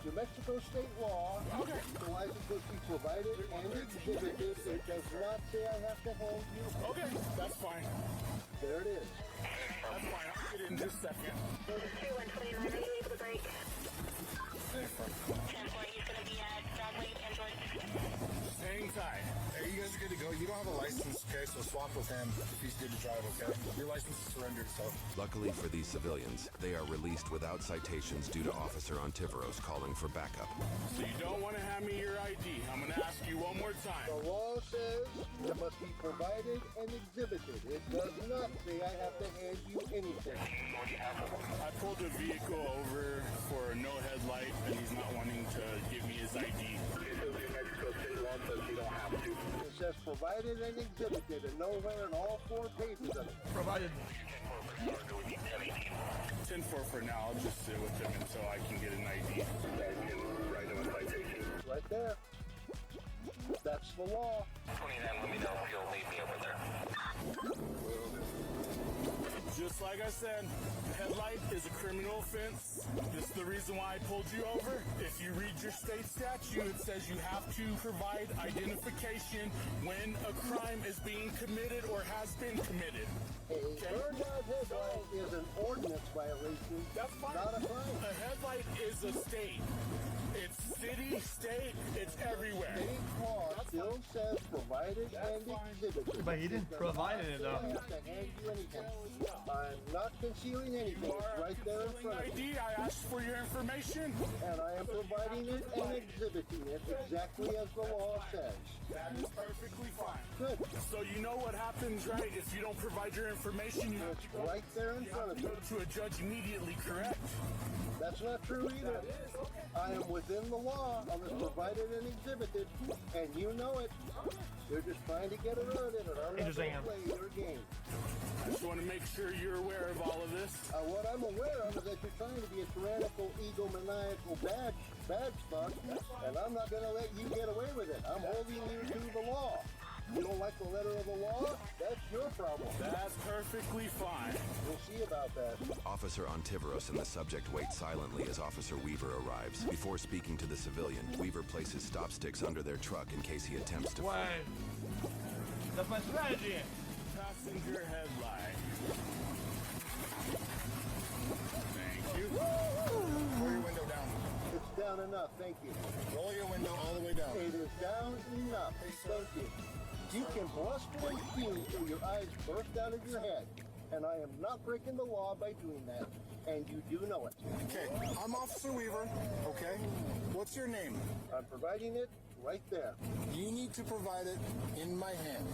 New Mexico state law, okay. The license must be provided and exhibited. It does not say I have to hand you. Okay, that's fine. There it is. That's fine. I'll get it in just a second. 2129, are you able to break? 10-4, he's going to be at Bradley and Jordan. Hang tight. Hey, you guys are good to go. You don't have a license, okay? So swap with him if he's good to drive, okay? Your license is surrendered, so. Luckily for these civilians, they are released without citations due to Officer Ontiveros calling for backup. So you don't want to hand me your ID. I'm going to ask you one more time. The law says it must be provided and exhibited. It does not say I have to hand you anything. I pulled a vehicle over for no headlight, and he's not wanting to give me his ID. It says provided and exhibited, and nowhere in all 4 pages of it. Provided. 10-4 for now. I'll just sit with him until I can get an ID. Right there. That's the law. 29, let me know if you'll leave me over there. Just like I said, headlight is a criminal offense. This is the reason why I pulled you over. If you read your state statute, it says you have to provide identification when a crime is being committed or has been committed. A burned out headlight is an ordinance violation. That's fine. Not a crime. A headlight is a state. It's city, state, it's everywhere. State law still says provided and exhibited. But he didn't provide it though. I don't have to hand you anything. I'm not concealing anything. It's right there in front of you. ID, I asked for your information. And I am providing it and exhibiting it exactly as the law says. That is perfectly fine. Good. So you know what happens, right? If you don't provide your information, you have to go right there in front of you. To a judge immediately, correct? That's not true either. I am within the law. I was provided and exhibited, and you know it. They're just trying to get around it, and I'm not going to play your game. I just want to make sure you're aware of all of this. What I'm aware of is that you're trying to be a tyrannical, egomaniacal badge fuck, and I'm not going to let you get away with it. I'm holding you to the law. You don't like the letter of the law? That's your problem. That's perfectly fine. We'll see about that. Officer Ontiveros and the subject wait silently as Officer Weaver arrives. Before speaking to the civilian, Weaver places stop sticks under their truck in case he attempts to flee. That's my strategy. Passenger headlight. Thank you. Roll your window down. It's down enough, thank you. Roll your window all the way down. It is down enough, thank you. You can bluster and fume till your eyes burst out of your head. And I am not breaking the law by doing that. And you do know it. Okay, I'm Officer Weaver, okay? What's your name? I'm providing it right there. You need to provide it in my hand.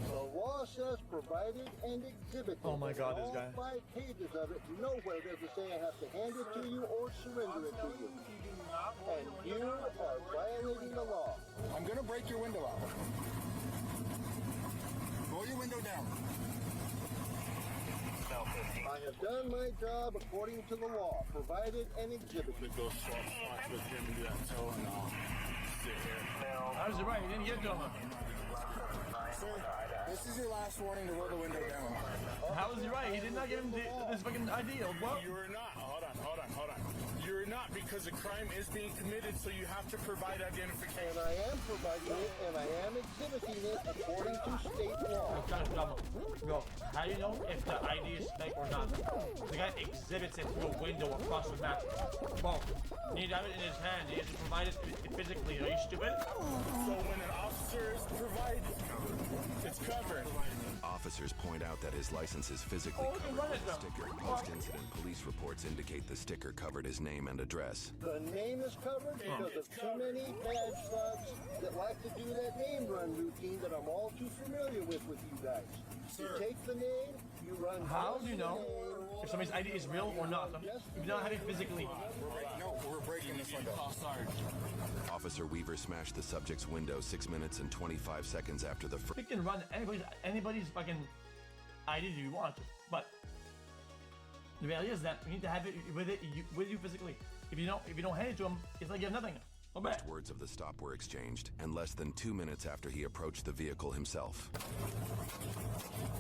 The law says provided and exhibited. Oh my God, this guy. All 5 pages of it, nowhere does it say I have to hand it to you or surrender it to you. And you are violating the law. I'm gonna break your window out. Roll your window down. I have done my job according to the law, provided and exhibited. I'm gonna go swap spots with him and do that tow, and I'll sit here. How's it right? He didn't get to him. Sir, this is your last warning to roll the window down. How is he right? He did not give him this fucking idea. What? You're not. Hold on. You're not, because a crime is being committed, so you have to provide identification. And I am providing it, and I am exhibiting it according to state law. Yo, how do you know if the ID is fake or not? The guy exhibits it through a window across the map. Bro, he needs to have it in his hand. He has to provide it physically. Are you stupid? So when an officer is provided, it's covered. Officers point out that his license is physically covered with a sticker. Post-incident police reports indicate the sticker covered his name and address. The name is covered because of too many badge thugs that like to do that name run routine that I'm all too familiar with you guys. You take the name, you run. How do you know if somebody's ID is real or not? If you don't have it physically. No, we're breaking this window. Officer Weaver smashed the subject's window 6 minutes and 25 seconds after the He can run anybody's fucking ID if you want to, but the reality is that you need to have it with you physically. If you don't hand it to him, it's like you have nothing. Go back. Words of the stop were exchanged, and less than 2 minutes after he approached the vehicle himself.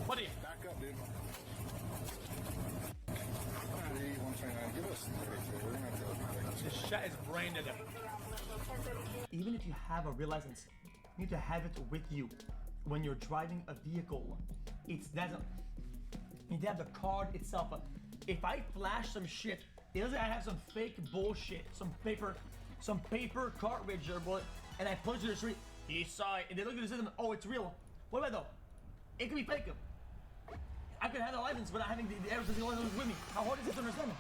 Buddy, back up, dude. 129. Give us 33. We're gonna have to. This shit is brain dead. Even if you have a real license, you need to have it with you when you're driving a vehicle. It's that you need to have the card itself. If I flash some shit, it doesn't. I have some fake bullshit, some paper cartridge or what, and I punch it in the street. He saw it, and they look at the system. Oh, it's real. What about though? It could be fake. I could have the license without having the air physical license with me. How hard is it to understand?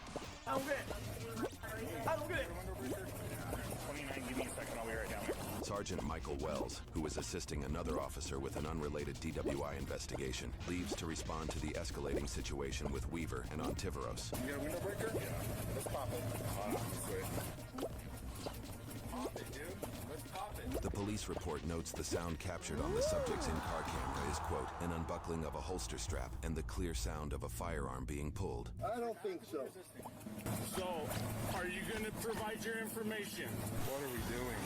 I don't get it. I don't get it. 29, give me a second, I'll be right down there. Sergeant Michael Wells, who was assisting another officer with an unrelated DWI investigation, leaves to respond to the escalating situation with Weaver and Ontiveros. You got a window breaker? Yeah. Let's pop it. Pop it, dude. Let's pop it. The police report notes the sound captured on the subject's in-car camera is, quote, an unbuckling of a holster strap and the clear sound of a firearm being pulled. I don't think so. So, are you going to provide your information? What are we doing?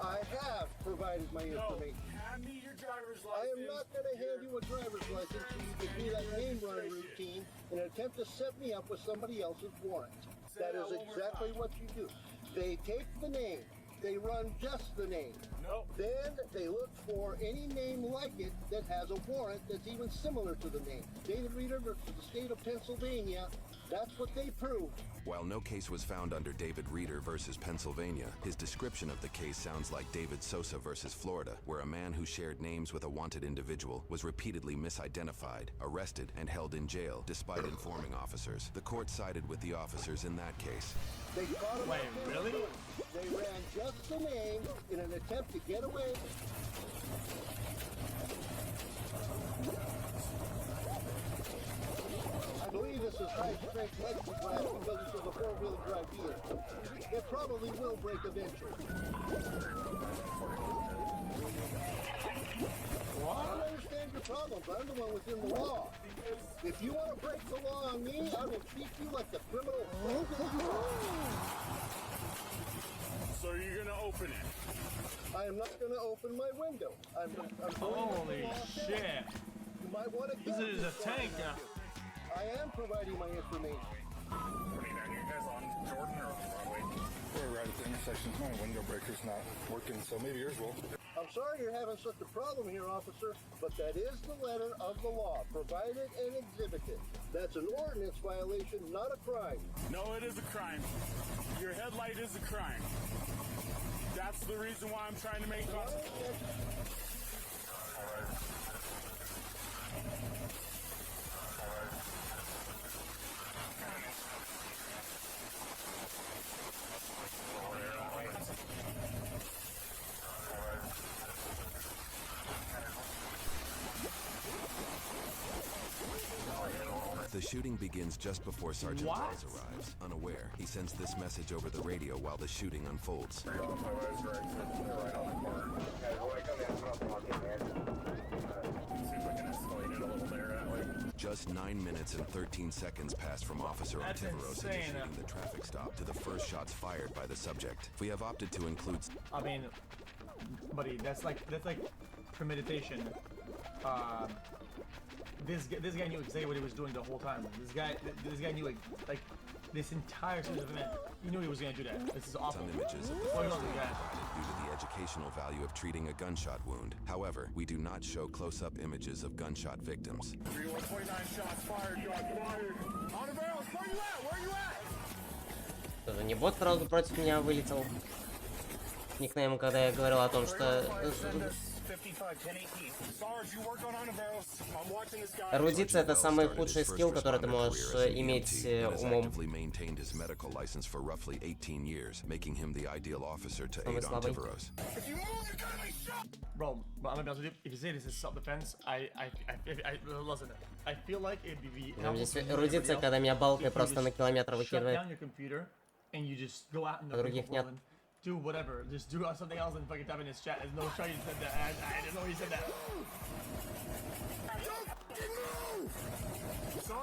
I have provided my information. Hand me your driver's I license. am not going to hand you a driver's license so you can do that name run routine in an attempt to set me up with somebody else's warrant. That is exactly what you do. They take the name. They run just the name. No. Then they look for any name like it that has a warrant that's even similar to the name. David Reeder versus the state of Pennsylvania. That's what they proved. While no case was found under David Reeder versus Pennsylvania, his description of the case sounds like David Sosa versus Florida, where a man who shared names with a wanted individual was repeatedly misidentified, arrested, and held in jail, despite informing officers. The court sided with the officers in that case. They caught him. Wait, really? They ran just the name in an attempt to get away. I believe this is high-strength plexiglass because this is a four-wheel drive vehicle. It probably will break eventually. Well, I don't understand your problems. I'm the one within the law. If you want to break the law on me, I will treat you like the criminal fool that you are. So you're going to open it? I am not going to open my window. I'm Holy shit. You might want to This is a tank now. I am providing my information. Are you guys on Jordan or on Broadway? We're right at the intersection. My window breaker's not working, so maybe yours will. I'm sorry you're having such a problem here, officer, but that is the letter of the law, provided and exhibited. That's an ordinance violation, not a crime. No, it is a crime. Your headlight is a crime. That's the reason why I'm trying to make The shooting begins just before Sergeant Wells arrives. Unaware, he sends this message over the radio while the shooting unfolds. Just 9 minutes and 13 seconds passed from Officer Ontiveros initiating the traffic stop to the first shots fired by the subject. We have opted to include... I mean, buddy, that's like premeditation. This guy knew exactly what he was doing the whole time. This guy knew like this entire series of events. He knew he was gonna do that. This is awful. Some images of the first aid provided due to the educational value of treating a gunshot wound. However, we do not show close-up images of gunshot victims. 3129 shots fired, got fired. On the barrels, where you at? Where you at? Тоже не бот сразу против меня вылетел. Никнейм, когда я говорил о том, что... Эрудиция — это самый худший скилл, который ты можешь иметь умом. Самый слабый. Bro, but I'm gonna be honest with you. If you say this is self-defense, listen. I feel like it'd be. Здесь эрудиция, когда меня балкой просто на километр выкидывает. А других нет. Do whatever. Just do something else and fucking type in his chat. There's no shot you said that. I didn't know he said that.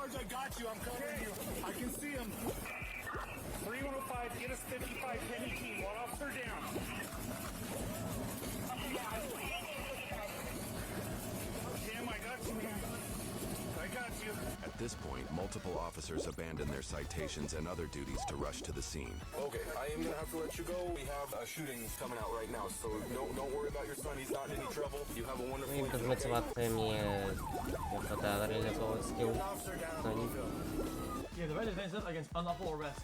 Sarge, I got you. I'm covering you. I can see him. 3105, get us 55 Penny team. One officer down. Tim, I got you, man. I got you. At this point, multiple officers abandon their citations and other duties to rush to the scene. Okay, I am gonna have to let you go. We have a shooting coming out right now, so don't worry about your son. He's not in any trouble. You have a wonderful Им без мотивации мне хватает реализовывать скилл. Yeah, the right defense against unlawful arrest.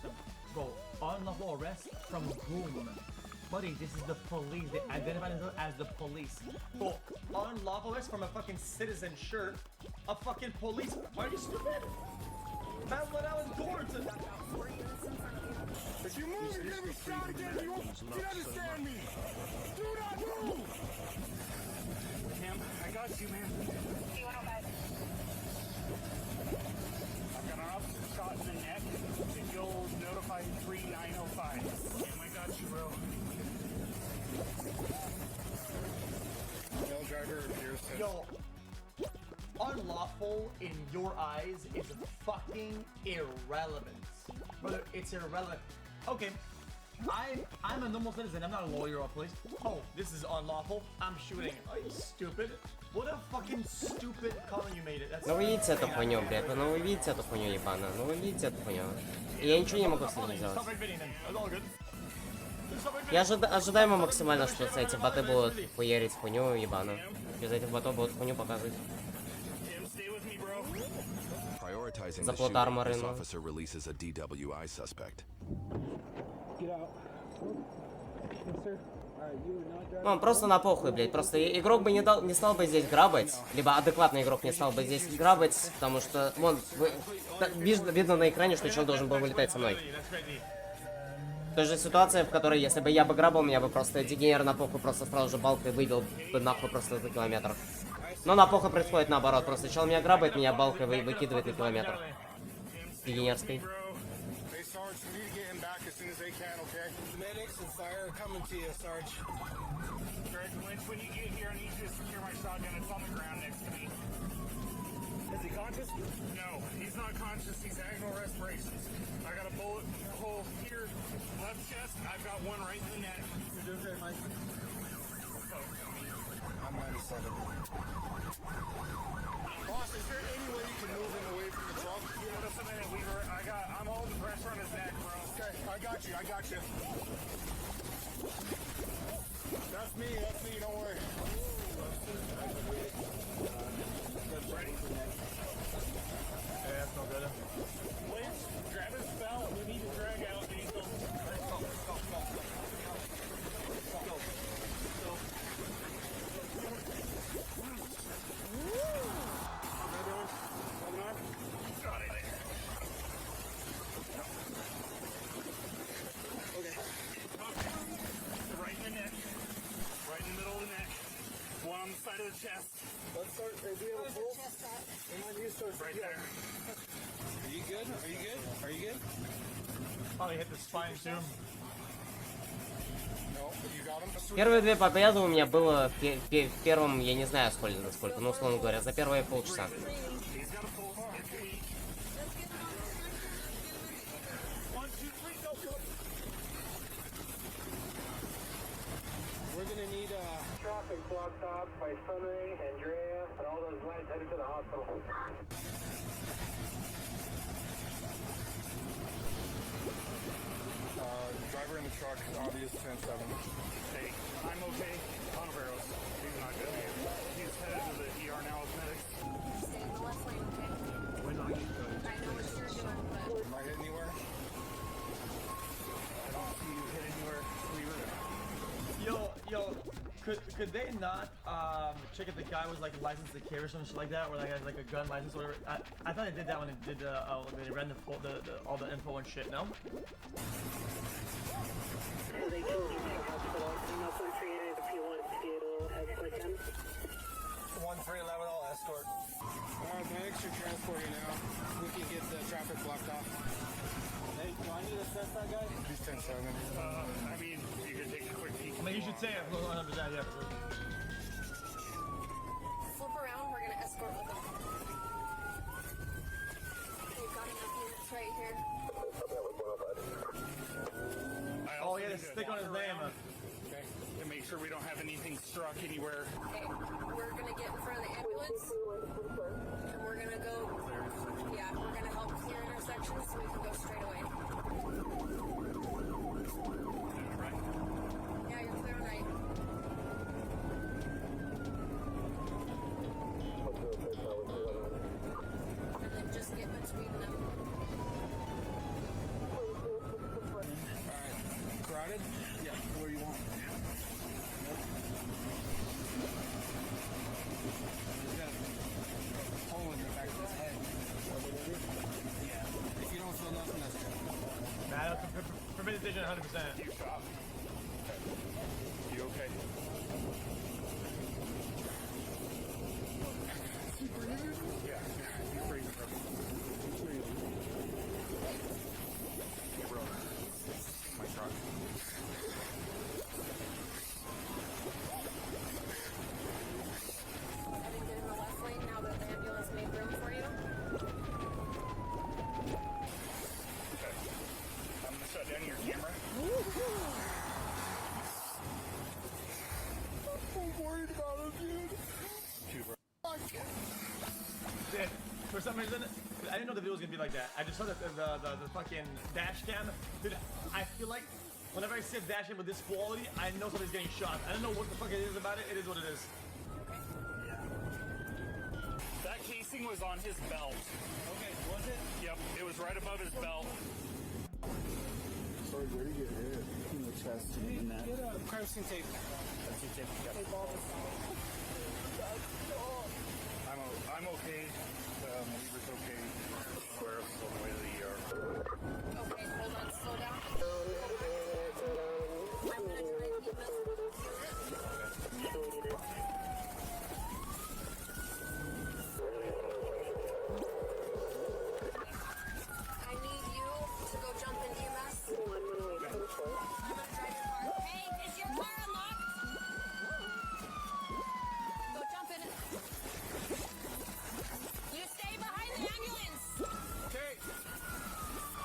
Bro, unlawful arrest from whom? Buddy, this is the police. They identify themselves as the police. Bro, unlawful arrest from a fucking citizen shirt. A fucking police. Are you stupid? Man went out in court. If you move, you're gonna be shot again. You understand me? Do not move. Tim, I got you, man. I've got an officer shot in the neck. If you'll notify 3905. Tim, I got you, bro. Male driver appears to... Yo, unlawful in your eyes is fucking irrelevant. Brother, it's irrelevant. Okay, I'm a normal citizen. I'm not a lawyer or police. Oh, this is unlawful. I'm shooting. Are you stupid? What a fucking stupid comment you made it. That's Ну вы видите эту хуйню, блядь, ну вы видите эту хуйню ебаную, ну вы видите эту хуйню. И я ничего не могу с этим сделать. Я ожидаемо максимально, что эти боты будут хуярить хуйню ебаную. Без этих ботов будут хуйню показывать. Prioritizing the Заплот shooting, арморы, this ну. officer releases a DWI suspect. Get out. Yes, sir. Alright, you are not driving. Ну, он просто на похуй, блядь. Просто игрок бы не стал бы здесь грабать, либо адекватный игрок не стал бы здесь грабать, потому что, вон, видно на экране, что человек должен был вылетать со мной. Той же ситуация, в которой, если бы я бы грабил, меня бы просто дегенер на похуй просто сразу же балкой выбил бы нахуй просто за километр. Но на похуй происходит наоборот, просто чел меня грабает, меня балкой выкидывает на километр. Дегенерской. Medics and fire are coming to you, Sarge. Greg Lynch, when you get here, I need you to secure my shotgun. It's on the ground next to me. Is he conscious? No, he's not conscious. He's agonal respirations. I got a bullet hole here, left chest. I've got one right in the neck. You're doing great, Mike. I'm 97. Boss, is there any way you can move him away from the truck? Yeah, just a minute, Weaver. I'm holding pressure on his neck, bro. Okay, I got you. That's me, don't worry. Ready? Yeah, that's no good. Lynch, grab his belt. We need to drag out Diesel. Right in the neck. Right in the middle of the neck. One on the side of the chest. Let's start. Do we have a pulse? Right there. Are you good? Probably hit the spine too. No, you got him. Первые две победы у меня было в первом, я не знаю сколько, ну условно говоря, за первые полчаса. We're gonna need traffic blocked off by Sunray, Andrea, and all those lights headed to the hospital. Driver in the truck, obvious 10-7. Hey, I'm okay. Conoveros. He's not good. He's headed to the ER now with medics. Stay in the left lane, okay? When are you going I know what you're doing, but... Am I hit anywhere? I don't see you hit anywhere. Yo, could they not check if the guy was like licensed to carry or some shit like that, or like has like a gun license or whatever? I thought they did that when they did when they ran all the info and shit. No. They can leave the hospital. Email 1338 if you want to get a little escort them. 1311, I'll escort. Alright, medics are transporting now. We can get the traffic blocked off. Hey, do I need to assess that guy? He's 10-7. I mean, you can take a quick peek. I mean, you should say it. 100%, yeah. Flip around, we're gonna escort with them. right here. Oh, yeah, the stick on his name. Okay. And make sure we don't have anything struck anywhere. Okay, we're gonna get in front of the ambulance, and we're gonna go. Yeah, we're gonna help clear intersections so we can go straight away. Yeah, you're clear on right. And then just get between them. Crowded? Yeah, where you want. He's got a hole in the back of his head. Yeah. If you don't feel nothing, that's good. Nah, premeditation 100%. You shot. You okay? You breathing? Yeah, you're breathing, bro. Bro, my truck. Heading in the left lane now that the ambulance made room for you. Okay. I'm gonna shut down your camera. I'm worried about him, dude. Two, bro. Dude, for some reason, I didn't know the video was gonna be like that. I just saw the fucking dash cam. Dude, I feel like whenever I see a dash cam with this quality, I know somebody's getting shot. I don't know what the fuck it is about it. It is what it is. That casing was on his belt. Okay, was it? Yep, it was right above his belt. Sorry, where did you get hit? In the chest and in that. Get a crime tape. I'm okay. Weaver's okay. We're on the way to the ER. Okay, hold on, slow down. I'm gonna try and keep this. I need you to go jump in EMS. I'm gonna drive your car. Hey, is your car unlocked? Go jump in it. You stay behind the ambulance. Okay.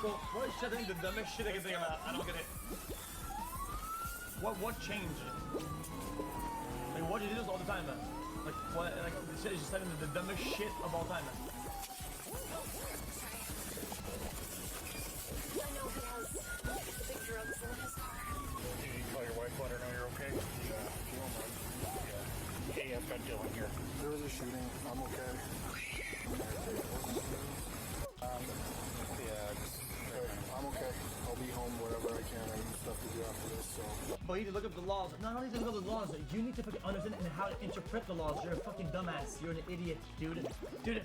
Well, what is shutting the dumbest shit I can think about? I don't get it. What changed? Like, what do you do this all the time, man? Like, what? Like, this shit is just saying the dumbest shit of all time, man. I know he has the big drugs in his car. You need to call your wife, let her know you're okay? Yeah. You don't mind? Yeah. Hey, I've got Dylan here. There was a shooting. I'm okay. Yeah, just... I'm okay. I'll be home wherever I can. I need stuff to do after this, so... But you need to look up the laws. Not only to look up the laws, you need to fucking understand how to interpret the laws. You're a fucking dumbass. You're an idiot, dude. Dude,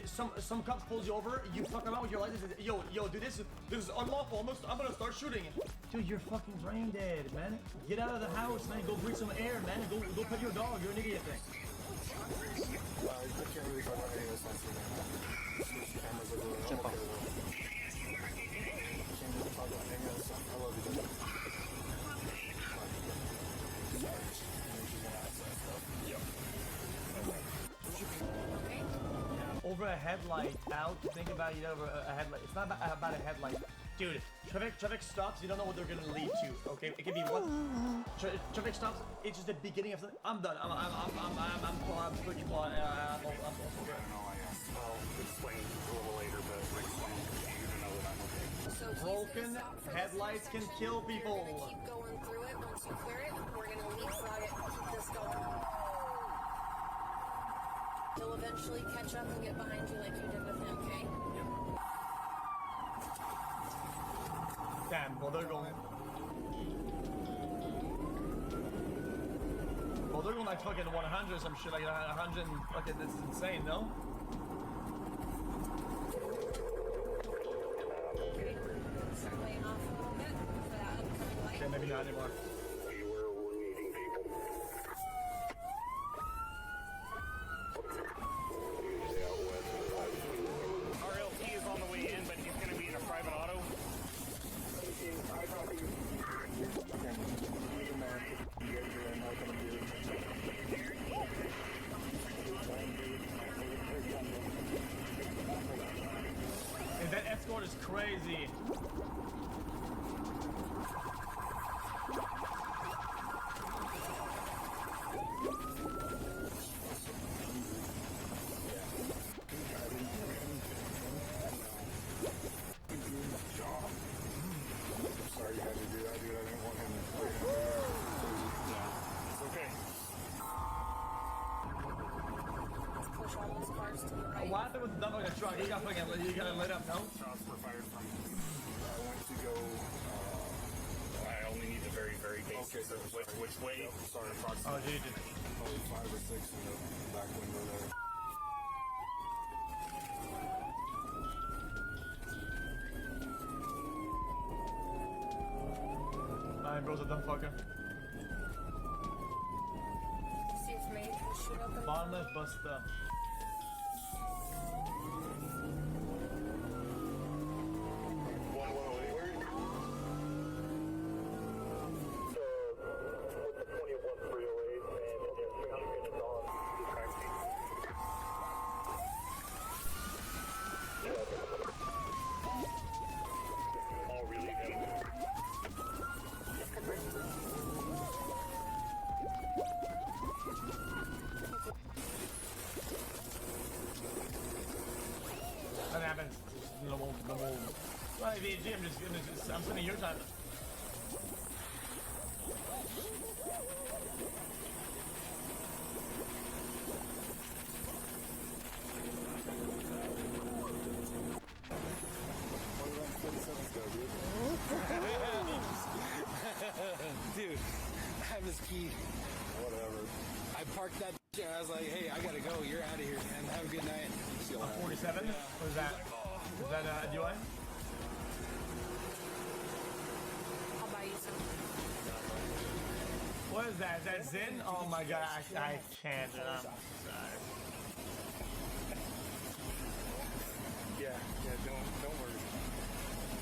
some cops pulls you over, you fuck them out with your license. Yo, dude, this is unlawful. I'm gonna start shooting. Dude, you're fucking brain dead, man. Get out of the house, man. Go breathe some air, man. Go pet your dog. You're an idiot thing. I can't really talk about any of this on TV. There's cameras everywhere. I'm okay, though. Can't really talk about any of this stuff. I love you, dude. Over a headlight, out. Think about it over a headlight. It's not about a headlight. Dude, traffic stops, you don't know what they're gonna lead to, okay? It can be what? Traffic stops, it's just the beginning of something. I'm done. I'm pretty quiet. I don't know, I'll explain a little later, but explain to you to know that I'm okay. So he's Broken gonna stop for this headlights can intersection. kill You're people. gonna keep going through it. Once you clear it, we're gonna leapfrog it and keep this going. He'll eventually catch up and get behind you like you did with him, okay? Damn, well they're going. Well they're going like fucking 100 or some shit, like 100 fucking, this is insane, no? Start laying off a little bit for that upcoming light. Okay, maybe not anymore. RLT is on the way in, but he's going to be in a private auto. That escort is crazy. Sorry you had to do that, dude. I didn't want him to play. It's okay. Push all those cars to the right. What happened with the dump like a truck? You got lit up, no? Shots were fired from. I went to go. I only need the very, very basics of which way. Sorry, approximately. Oh, Jesus. Only 5 or 6 in the back window there. Alright, bro's a dumb fucker. See if May can shoot up. Bottom left, Buster. That happens. The whole. Well, VG, I'm spending your time. Dude, I have his key. Whatever. I parked that shit. I was like, hey, I gotta go. You're out of here, man. Have a good night. 47? What is that? Is that a DUI? I'll buy you some. What is that? Is that Zin? Oh my god, I can't. I'm sorry. Yeah, don't worry.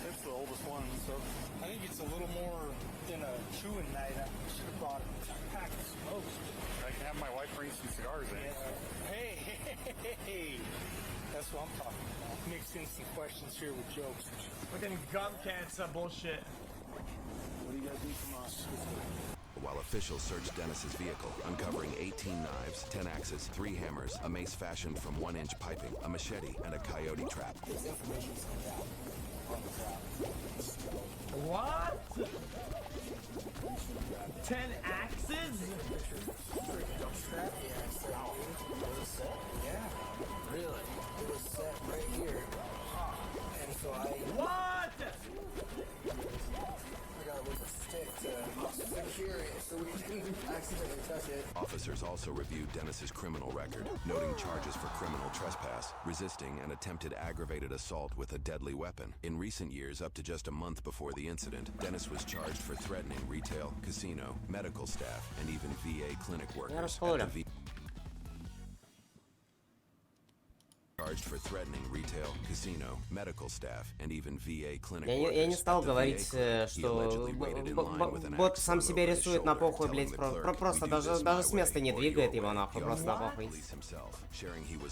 That's the oldest one, so I think it's a little more than a chewing night. I should have brought a pack of smokes. I can have my wife bring some cigars in. Hey, that's what I'm talking about. Mix in some questions here with jokes. Fucking gum cancer bullshit. What do you guys need from us? While officials searched Dennis's vehicle, uncovering 18 knives, 10 axes, 3 hammers, a mace fashioned from 1-inch piping, a machete, and a coyote trap. What? 10 axes? Yeah, really. It was set right here. And so What? I got it with a stick to secure it so we didn't accidentally touch it. Officers also reviewed Dennis's criminal record, noting charges for criminal trespass, resisting, and attempted aggravated assault with a deadly weapon. In recent years, up to just a month before the incident, Dennis was charged for threatening retail, casino, medical staff, and even VA clinic workers. Charged for threatening retail, casino, medical staff, and even VA clinic workers. Я не стал говорить, что бот сам себе рисует на похуй, блять, просто даже с места не двигает его нахуй, просто на похуй.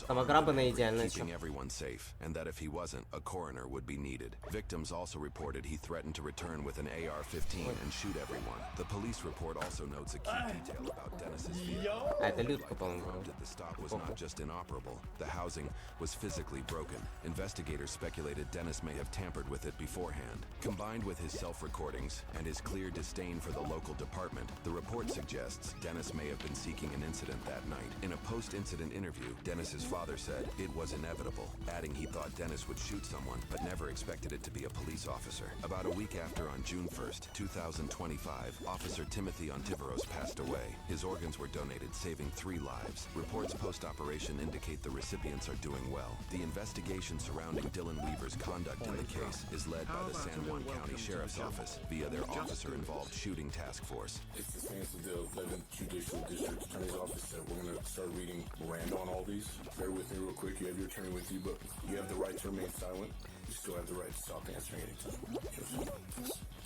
Там ограбанно идеально. Everyone safe, and that if he wasn't, a coroner would be needed. Victims also reported he threatened to return with an AR-15 and shoot everyone. The police report also notes a key detail about Dennis's vehicle. Это Людка, по-моему. The stop was not just inoperable. The housing was physically broken. Investigators speculated Dennis may have tampered with it beforehand. Combined with his self-recordings and his clear disdain for the local department, the report suggests Dennis may have been seeking an incident that night. In a post-incident interview, Dennis's father said it was inevitable, adding he thought Dennis would shoot someone, but never expected it to be a police officer. About a week after, on June 1st, 2025, Officer Timothy Ontiveros passed away. His organs were donated, saving 3 lives. Reports post-operation indicate the recipients are doing well. The investigation surrounding Dylan Weaver's conduct in the case is led by the San Juan County Sheriff's Office via their officer-involved shooting task force. It's the stance of the 11th Judicial District Attorney's Office that we're going to start reading Miranda on all these. Bear with me real quick. You have your attorney with you, but you have the right to remain silent. You still have the right to stop answering anytime.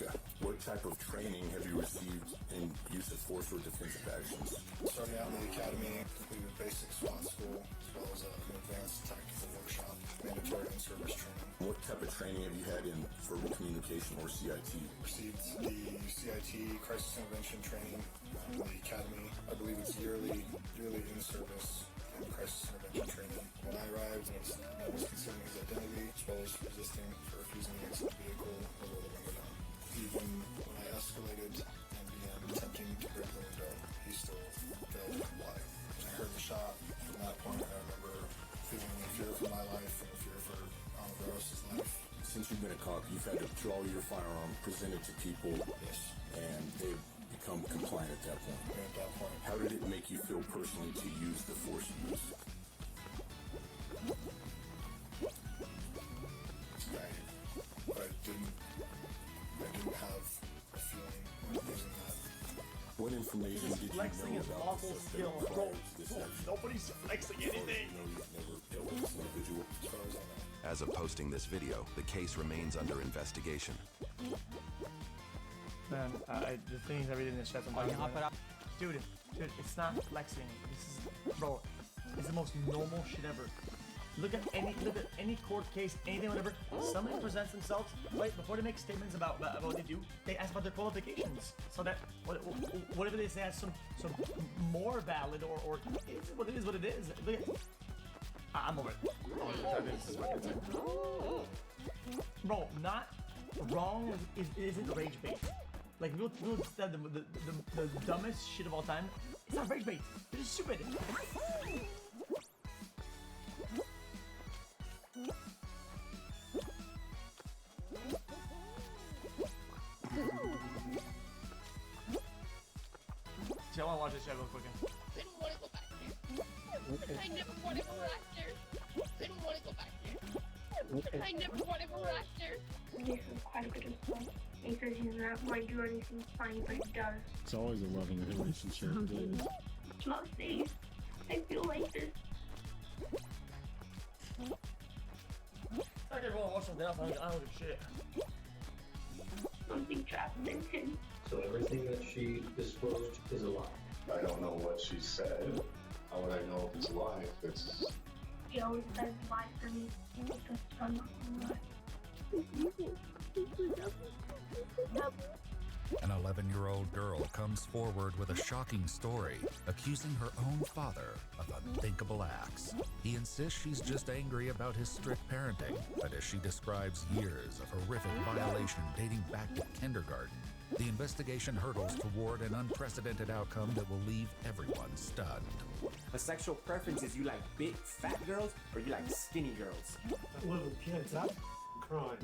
Yeah. What type of training have you received in use of force or defensive actions? Starting out in the academy, completed basic SWAT school, as well as an advanced tactical workshop. mandatory in-service training. What type of training have you had in verbal communication or CIT? Received the CIT crisis intervention training from the academy. I believe it's yearly in-service and crisis intervention training. When I arrived, I was concealing his identity as well as resisting for refusing to exit the vehicle or roll the window down. Even when I escalated and began attempting to break the window, he still failed to comply. I heard the shot. From that point, I remember feeling fear for my life and fear for Gross's life. Since you've been a cop, you've had to draw your firearm, present it to people, yes, and they've become compliant at that point. At that point. How did it make you feel personally to use the force you used? I didn't have a feeling of using that. What information did you Flexing know is about awful the skill. suspect prior to this action? Nobody's flexing anything. You know you've never dealt with this individual. As far as I know. As of posting this video, the case remains under investigation. Man, the things I read in this chat sometimes. Dude, it's not flexing. This is, bro, it's the most normal shit ever. Look at any court case, anything, whatever. Somebody presents themselves, right, before they make statements about what they do, they ask about their qualifications. So that whatever they say has some more valid or what it is. Look at. I'm over it. Bro, not wrong isn't rage bait. Like we'll said the dumbest shit of all time. It's not rage bait. It's just stupid. See, I want to watch this shit real quick. I don't want to go back there. I never want to go back there. I don't want to go back there. I never want to go back there. This is quite a bit of fun. Because he's not going to do anything funny, but he does. It's always a loving relationship, dude. Most days, I feel like this. I can go and watch something else. I don't give a shit. Something trapped in him. So everything that she disclosed is a lie. I don't know what she said. How would I know if it's a lie? If it's... He always says lie for me. Because I'm not gonna lie. An 11-year-old girl comes forward with a shocking story, accusing her own father of unthinkable acts. He insists she's just angry about his strict parenting, but as she describes years of horrific violation dating back to kindergarten, the investigation hurdles toward an unprecedented outcome that will leave everyone stunned. A sexual preference is you like big, fat girls or you like skinny girls? Little kids, I'm crying.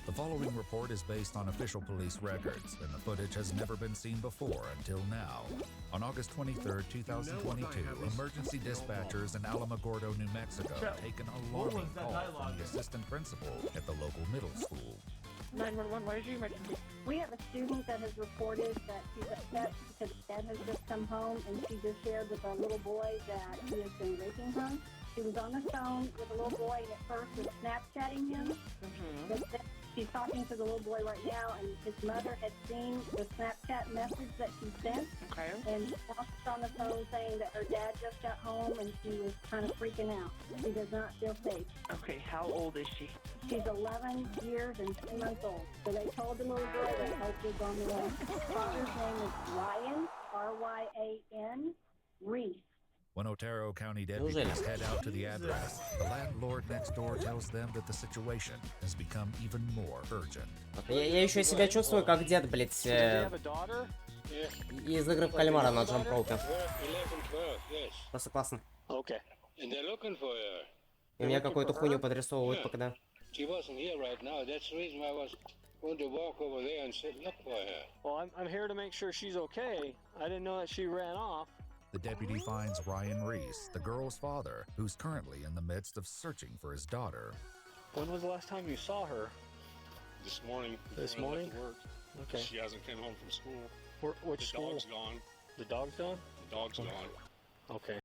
The following report is based on official police records, and the footage has never been seen before until now. On August 23, 2022, emergency dispatchers in Alamogordo, New Mexico, take an alarming call from the assistant principal at the local middle school. 911, what is your emergency? We have a student that has reported that she's upset because dad has just come home and she just shared with a little boy that he has been raping her. She was on the phone with a little boy and at first was Snapchatting him. But then she's talking to the little boy right now, and his mother had seen the Snapchat message that she sent. Okay. And now she's on the phone saying that her dad just got home and she was kind of freaking out. She does not feel safe. Okay, how old is she? She's 11 years and 10 months old. So they told the little girl that help is on the way. Father's name is Ryan, R-Y-A-N, Reese. When Otero County deputies head out to the address, the landlord next door tells them that the situation has become even more urgent. Я еще себя чувствую как дед, блядь, из игры в кальмара на джамп-роупе. Просто классно. И меня какую-то хуйню подрисовывают пока. She wasn't here right now. That's the reason I was going to walk over there and sit and look for her. Well, I'm here to make sure she's okay. I didn't know that she ran off. The deputy finds Ryan Reese, the girl's father, who's currently in the midst of searching for his daughter. When was the last time you saw her? This morning. This before I morning? left to work. Okay. She hasn't come home from school. Which school? The dog's gone. The dog's gone? The dog's gone. Okay.